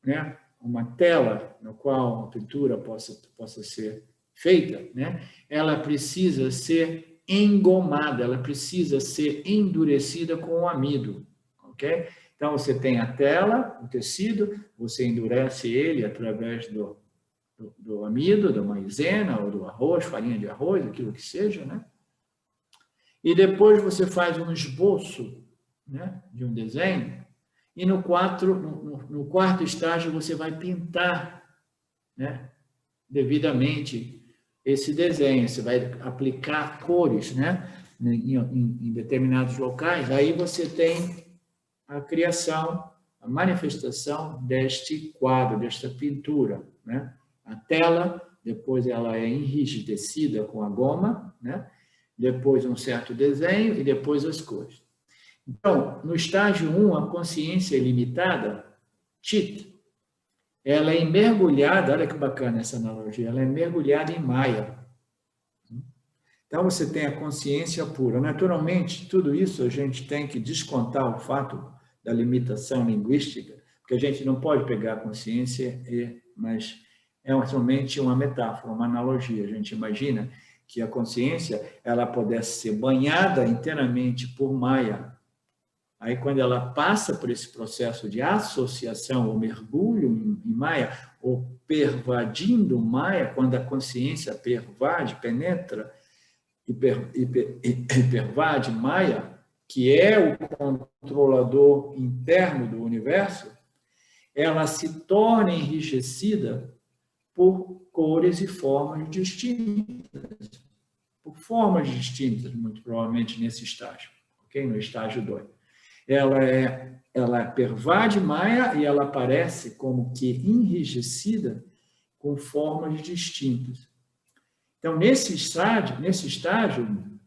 né, uma tela na qual a pintura possa ser feita, né, ela precisa ser engomada, ela precisa ser endurecida com o amido, ok? Então, você tem a tela, o tecido, você endurece ele através do amido, da maizena, ou do arroz, farinha de arroz, aquilo que seja, né? E depois você faz um esboço, né, de um desenho, e no quarto estágio você vai pintar, né, devidamente esse desenho. Você vai aplicar cores, né, em determinados locais. Aí você tem a criação, a manifestação deste quadro, desta pintura, né? A tela, depois ela é enrijecida com a goma, né? Depois um certo desenho e depois as cores. Então, no estágio 1, a consciência ilimitada, Chit, ela é mergulhada, olha que bacana essa analogia, ela é mergulhada em Maya. Então, você tem a consciência pura. Naturalmente, tudo isso a gente tem que descontar o fato da limitação linguística, porque a gente não pode pegar a consciência, mas é somente uma metáfora, uma analogia. A gente imagina que a consciência ela pudesse ser banhada inteiramente por Maya. Aí, quando ela passa por esse processo de associação, ou mergulho em Maya, ou pervadindo Maya, quando a consciência pervade, penetra e pervade Maya, que é o controlador interno do universo, ela se torna enrijecida por cores e formas distintas. Por formas distintas, muito provavelmente, nesse estágio, ok? No estágio 2. Ela pervade Maya e ela aparece como que enrijecida com formas distintas. Então, nesse estágio,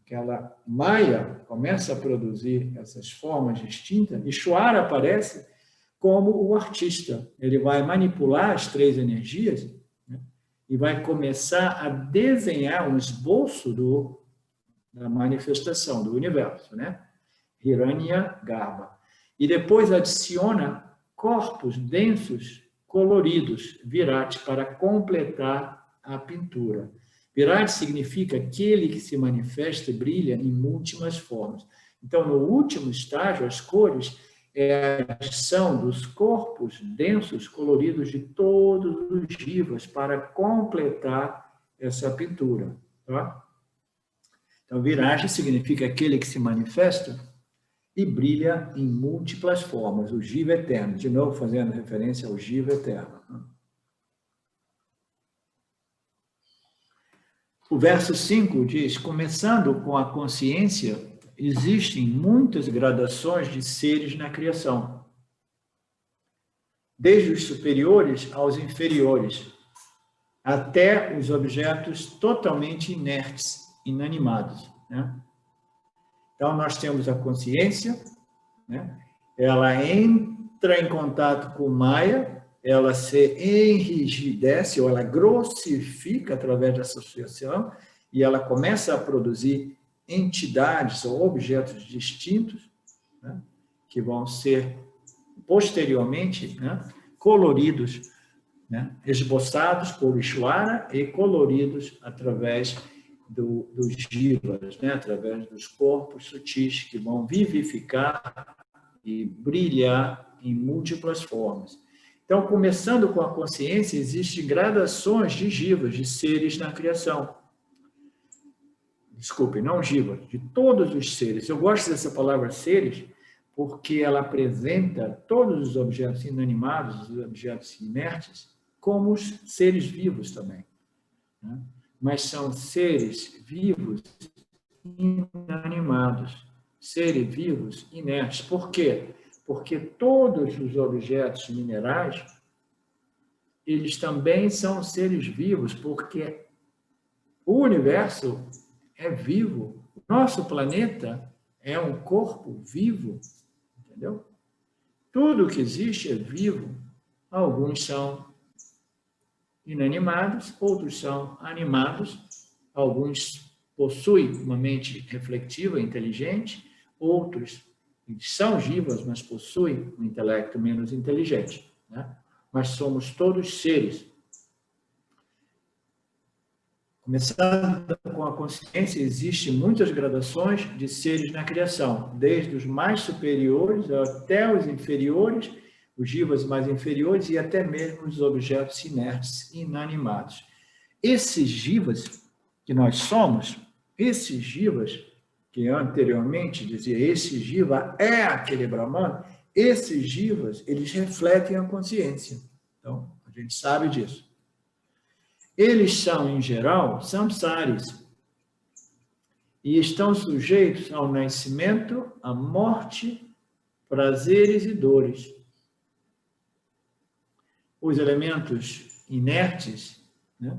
que ela, Maya começa a produzir essas formas distintas, Ishvara aparece como o artista. Ele vai manipular as 3 energias, né, e vai começar a desenhar um esboço da manifestação do universo, né? Hiranya Garbha. E depois adiciona corpos densos, coloridos, Virati, para completar a pintura. Virati significa aquele que se manifesta e brilha em múltiplas formas. Então, no último estágio, as cores é a adição dos corpos densos, coloridos de todos os jivas para completar essa pintura. Tá? Então, Virati significa aquele que se manifesta e brilha em múltiplas formas, o Jiva eterno. De novo, fazendo referência ao Jiva eterno. O verso 5 diz, começando com a consciência, existem muitas gradações de seres na criação, desde os superiores aos inferiores, até os objetos totalmente inertes, inanimados, né? Então, nós temos a consciência, né? Ela entra em contato com Maya, ela se enrijece, ou ela grossifica através da associação, e ela começa a produzir entidades ou objetos distintos, né? Que vão ser, posteriormente, né? Coloridos, né? Esboçados por Ishvara e coloridos através dos jivas, né? Através dos corpos sutis que vão vivificar e brilhar em múltiplas formas. Então, começando com a consciência, existem gradações de jivas, de seres na criação. Desculpe, não jivas, de todos os seres. Eu gosto dessa palavra seres porque ela apresenta todos os objetos inanimados, os objetos inertes, como os seres vivos também, né? Mas são seres vivos inanimados, seres vivos inertes. Por quê? Porque todos os objetos minerais, eles também são seres vivos, porque o universo é vivo. Nosso planeta é um corpo vivo, entendeu? Tudo que existe é vivo. Alguns são inanimados, outros são animados, alguns possuem uma mente reflexiva, inteligente, outros são vivos, mas possuem um intelecto menos inteligente, né? Mas somos todos seres. Começando com a consciência, existem muitas gradações de seres na criação, desde os mais superiores até os inferiores, os jivas mais inferiores e até mesmo os objetos inertes, inanimados. Esses jivas que nós somos, esses jivas que anteriormente dizia esse jiva é aquele Brahman, esses jivas, eles refletem a consciência. Então, a gente sabe disso. Eles são, em geral, samsaris e estão sujeitos ao nascimento, à morte, prazeres e dores. Os elementos inertes, né?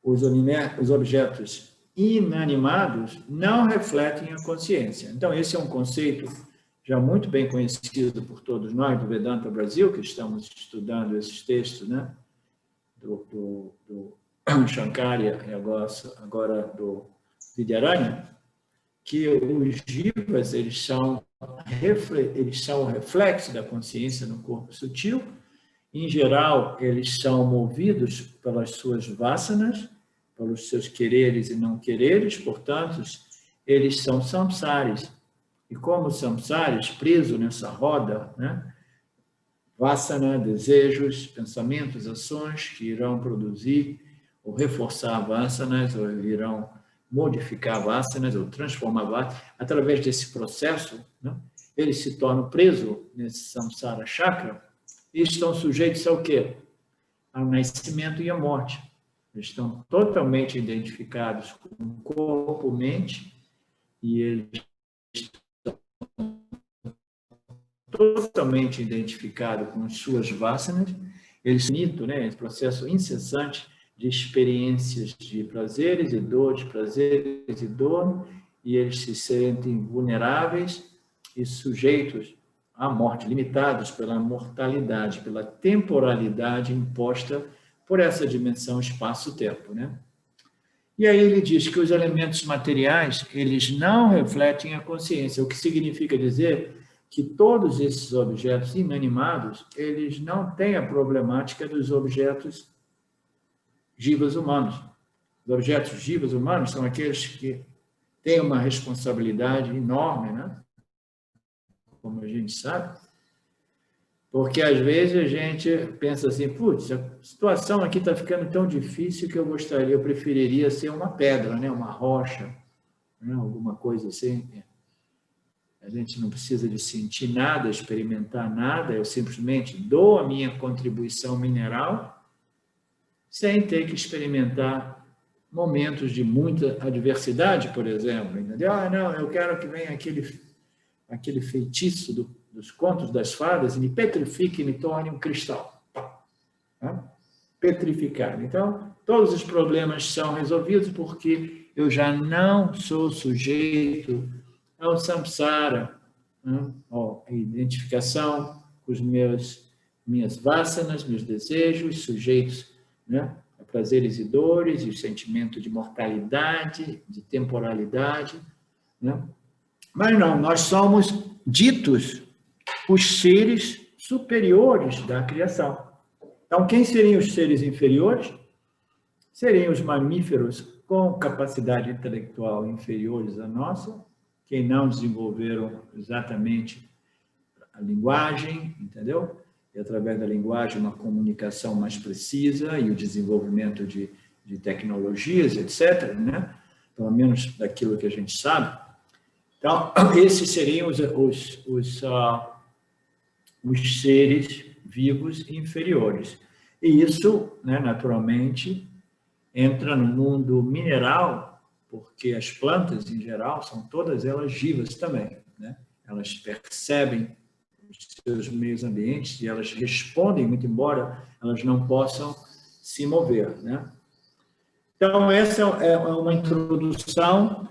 Os objetos inanimados não refletem a consciência. Então, esse é um conceito já muito bem conhecido por todos nós do Vedanta Brasil, que estamos estudando esses textos, né? Do Shankarya e agora do Vidyaranya, que os jivas, eles são o reflexo da consciência no corpo sutil. Em geral, eles são movidos pelas suas vasanas, pelos seus quereres e não quereres, portanto, eles são samsaris. E como samsaris, presos nessa roda, né? Vasana, desejos, pensamentos, ações que irão produzir ou reforçar vasanas, ou irão modificar vasanas, ou transformar vasanas. Através desse processo, né? Eles se tornam presos nesse samsara chakra e estão sujeitos ao quê? Ao nascimento e à morte. Eles estão totalmente identificados com o corpo, mente, e eles estão totalmente identificados com as suas vasanas. Eles são, né, esse processo incessante de experiências de prazeres e dor, e eles se sentem vulneráveis e sujeitos à morte, limitados pela mortalidade, pela temporalidade imposta por essa dimensão espaço-tempo, né? E aí ele diz que os elementos materiais, eles não refletem a consciência, o que significa dizer que todos esses objetos inanimados, eles não têm a problemática dos objetos jivas humanos. Os objetos jivas humanos são aqueles que têm uma responsabilidade enorme, né? Como a gente sabe, porque às vezes a gente pensa assim, putz, a situação aqui está ficando tão difícil que eu preferiria ser uma pedra, né? Uma rocha, né? Alguma coisa assim. A gente não precisa de sentir nada, experimentar nada, eu simplesmente dou a minha contribuição mineral sem ter que experimentar momentos de muita adversidade, por exemplo, entendeu? Ah, não, eu quero que venha aquele feitiço dos contos das fadas e me petrifique e me torne um cristal. Tá? Petrificado. Então, todos os problemas são resolvidos porque eu já não sou sujeito ao samsara, né? A identificação com os minhas vasanas, meus desejos, sujeitos, né? A prazeres e dores, e o sentimento de mortalidade, de temporalidade, né? Mas não, nós somos ditos os seres superiores da criação. Então, quem seriam os seres inferiores? Seriam os mamíferos com capacidade intelectual inferiores à nossa, que não desenvolveram exatamente a linguagem, entendeu? E através da linguagem uma comunicação mais precisa e o desenvolvimento de tecnologias, etc., né? Pelo menos daquilo que a gente sabe. Então, esses seriam os seres vivos inferiores. E isso, né, naturalmente, entra no mundo mineral porque as plantas, em geral, são todas elas jivas também, né? Elas percebem os seus meios ambientes e elas respondem, muito embora elas não possam se mover, né? Então, essa é uma introdução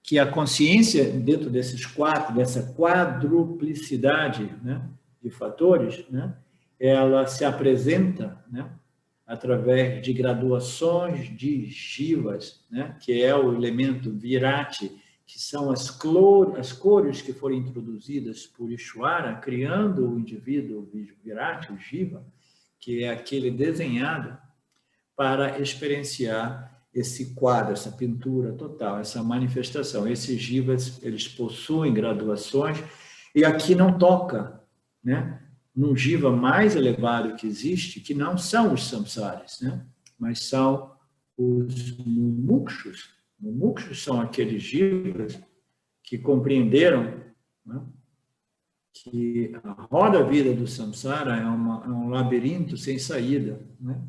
que a consciência, dentro desses dessa quadruplicidade, né, de fatores, né, ela se apresenta, né, através de graduações de jivas, né, que é o elemento virati, que são as cores que foram introduzidas por Ishvara, criando o indivíduo virati, o jiva, que é aquele desenhado para experienciar esse quadro, essa pintura total, essa manifestação. Esses jivas, eles possuem graduações, e aqui não toca, né, num jiva mais elevado que existe, que não são os samsaris, né, mas são os mumukshus. Mumukshus são aqueles jivas que compreenderam, né, que a roda-vida do samsara é um labirinto sem saída, né?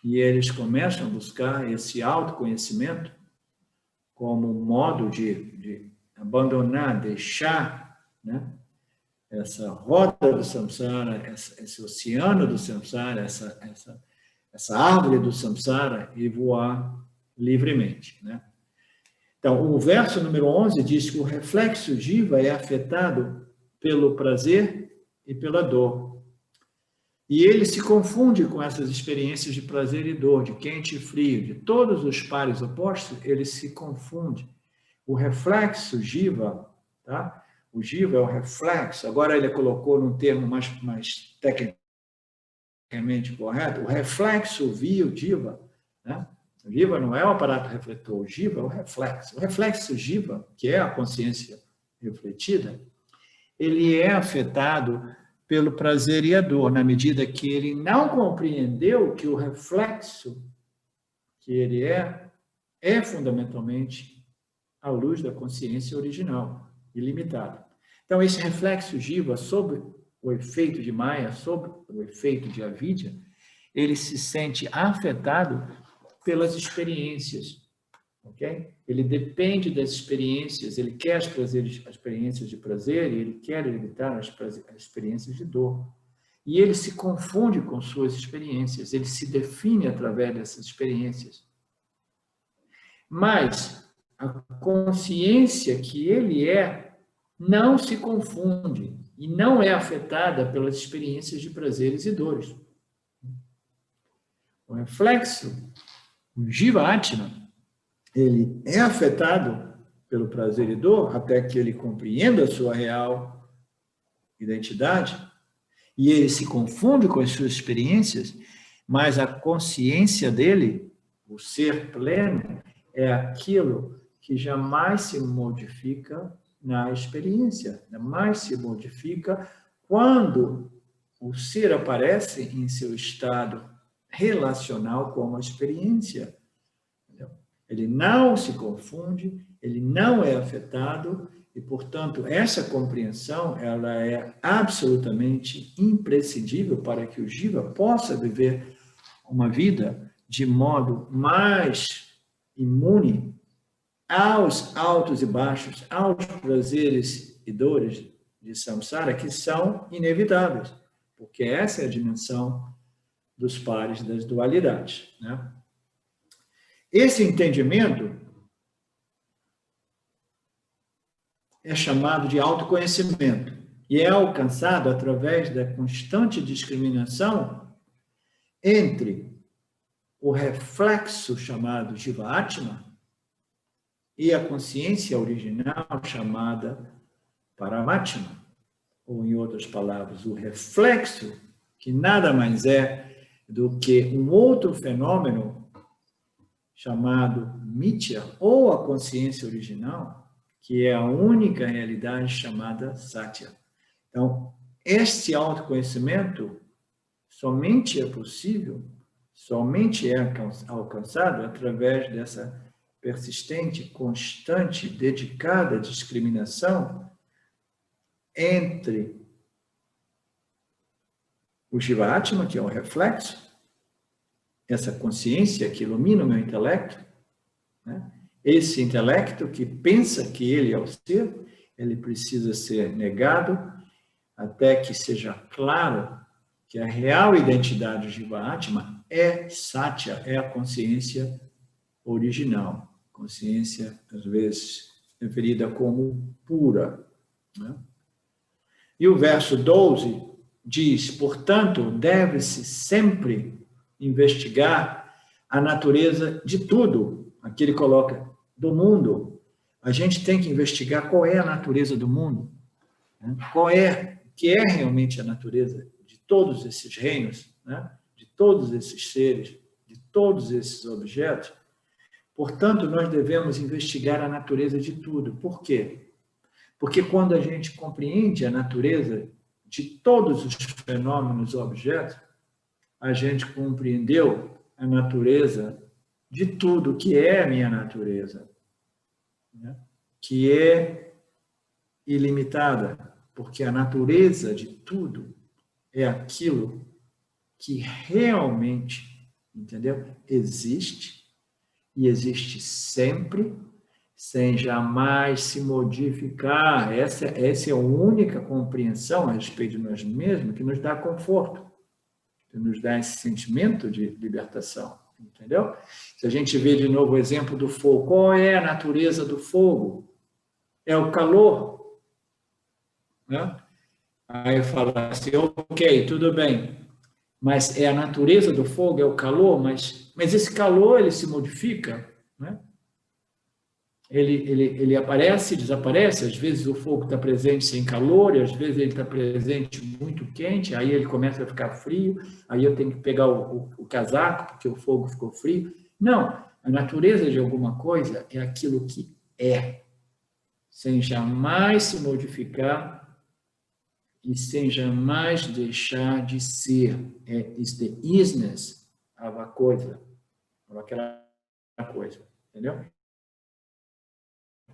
E eles começam a buscar esse autoconhecimento como modo de abandonar, deixar, né, essa roda do samsara, esse oceano do samsara, essa árvore do samsara e voar livremente, né? Então, o verso número 11 diz que o reflexo jiva é afetado pelo prazer e pela dor. E ele se confunde com essas experiências de prazer e dor, de quente e frio, de todos os pares opostos, ele se confunde. O reflexo jiva, tá? O jiva é o reflexo, agora ele colocou num termo mais tecnicamente correto, o reflexo jiva, né? O jiva não é o aparato refletor, o jiva é o reflexo. O reflexo jiva, que é a consciência refletida, ele é afetado pelo prazer e a dor, na medida que ele não compreendeu que o reflexo que ele é fundamentalmente a luz da consciência original, ilimitada. Então, esse reflexo jiva, sob o efeito de Maya, sob o efeito de avidya, ele se sente afetado pelas experiências, ok? Ele depende das experiências, ele quer as experiências de prazer e ele quer evitar as experiências de dor. E ele se confunde com suas experiências, ele se define através dessas experiências. Mas a consciência que ele não se confunde e não é afetada pelas experiências de prazeres e dores. O reflexo, o Jiva Atma, ele é afetado pelo prazer e dor até que ele compreenda a sua real identidade e ele se confunde com as suas experiências, mas a consciência dele, o ser pleno, é aquilo que jamais se modifica na experiência, jamais se modifica quando o ser aparece em seu estado relacional com a experiência. Ele não se confunde, ele não é afetado e, portanto, essa compreensão ela é absolutamente imprescindível para que o jiva possa viver uma vida de modo mais imune aos altos e baixos, aos prazeres e dores de samsara que são inevitáveis, porque essa é a dimensão dos pares das dualidades, né? Esse entendimento é chamado de autoconhecimento e é alcançado através da constante discriminação entre o reflexo chamado Jiva Atma e a consciência original chamada Paramatma, ou em outras palavras, o reflexo, que nada mais é do que um outro fenômeno chamado Mitya, ou a consciência original, que é a única realidade chamada Satya. Então, este autoconhecimento somente é possível, somente é alcançado através dessa persistente, constante, dedicada discriminação entre o Jiva Atma, que é o reflexo, essa consciência que ilumina o meu intelecto, né? esse intelecto que pensa que ele é o ser, ele precisa ser negado até que seja claro que a real identidade de Jiva-Atma é Satya, é a consciência original, consciência, às vezes, referida como pura. Né? E o verso 12 diz, portanto, deve-se sempre investigar a natureza de tudo. Aqui ele coloca, do mundo. A gente tem que investigar qual é a natureza do mundo. Né? Que é realmente a natureza de todos esses reinos, né? De todos esses seres, de todos esses objetos. Portanto, nós devemos investigar a natureza de tudo. Por quê? Porque quando a gente compreende a natureza de todos os fenômenos objetos, a gente compreendeu a natureza de tudo que é a minha natureza, né? Que é ilimitada, porque a natureza de tudo é aquilo que realmente, entendeu? Existe, e existe sempre, sem jamais se modificar. Essa é a única compreensão a respeito de nós mesmos que nos dá conforto, que nos dá esse sentimento de libertação, entendeu? Se a gente vê de novo o exemplo do fogo, qual é a natureza do fogo? É o calor, né? Aí fala assim, ok, tudo bem, mas é a natureza do fogo, é o calor, mas esse calor, ele se modifica, né? Ele aparece, desaparece, às vezes o fogo está presente sem calor, e às vezes ele está presente muito quente, aí ele começa a ficar frio, aí eu tenho que pegar o casaco, porque o fogo ficou frio. Não, a natureza de alguma coisa é aquilo que é, sem jamais se modificar e sem jamais deixar de ser. Is the isness of a coisa, ou aquela coisa, entendeu?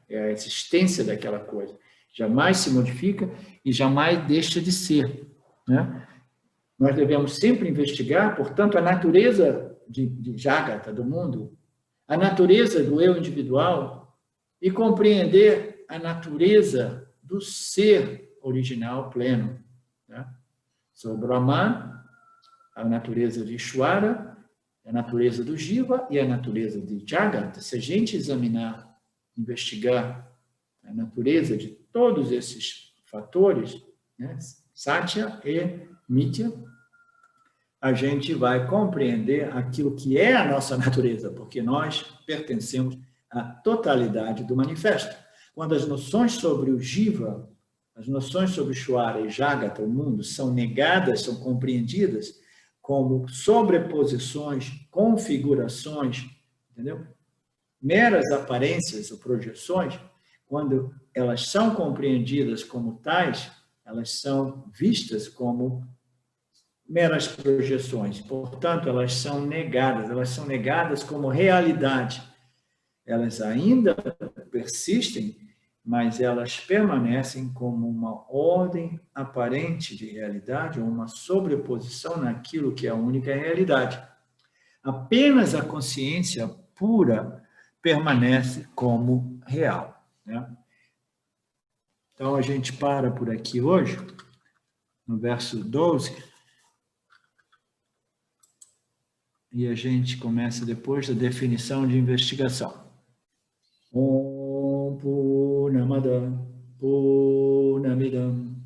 É a existência daquela coisa. Jamais se modifica e jamais deixa de ser, né? Nós devemos sempre investigar, portanto, a natureza de Jagata, do mundo, a natureza do eu individual e compreender a natureza do ser original pleno. Né? Sou Brahman, a natureza de Ishvara, a natureza do Jiva e a natureza de Jagata. Se a gente examinar, investigar a natureza de todos esses fatores, né, Satya e Mithya, a gente vai compreender aquilo que é a nossa natureza, porque nós pertencemos à totalidade do manifesto. Quando as noções sobre o Jiva, as noções sobre Ishvara e Jagata, o mundo, são negadas, são compreendidas como sobreposições, configurações, entendeu? Meras aparências ou projeções, quando elas são compreendidas como tais, elas são vistas como meras projeções. Portanto, elas são negadas como realidade. Elas ainda persistem, mas elas permanecem como uma ordem aparente de realidade, ou uma sobreposição naquilo que é a única realidade. Apenas a consciência pura permanece como real. Né? Então, a gente para por aqui hoje, no verso 12, e a gente começa depois da definição de investigação. Om Purnamada Purnamidam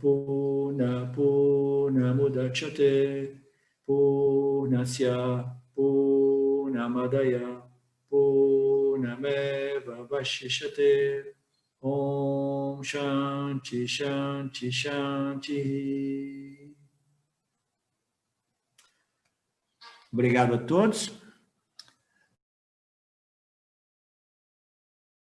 Purnamudachyate Purnasya Purnamadaya Purnameva Vashishyate. Om Shanti Shanti Shanti. Obrigado a todos.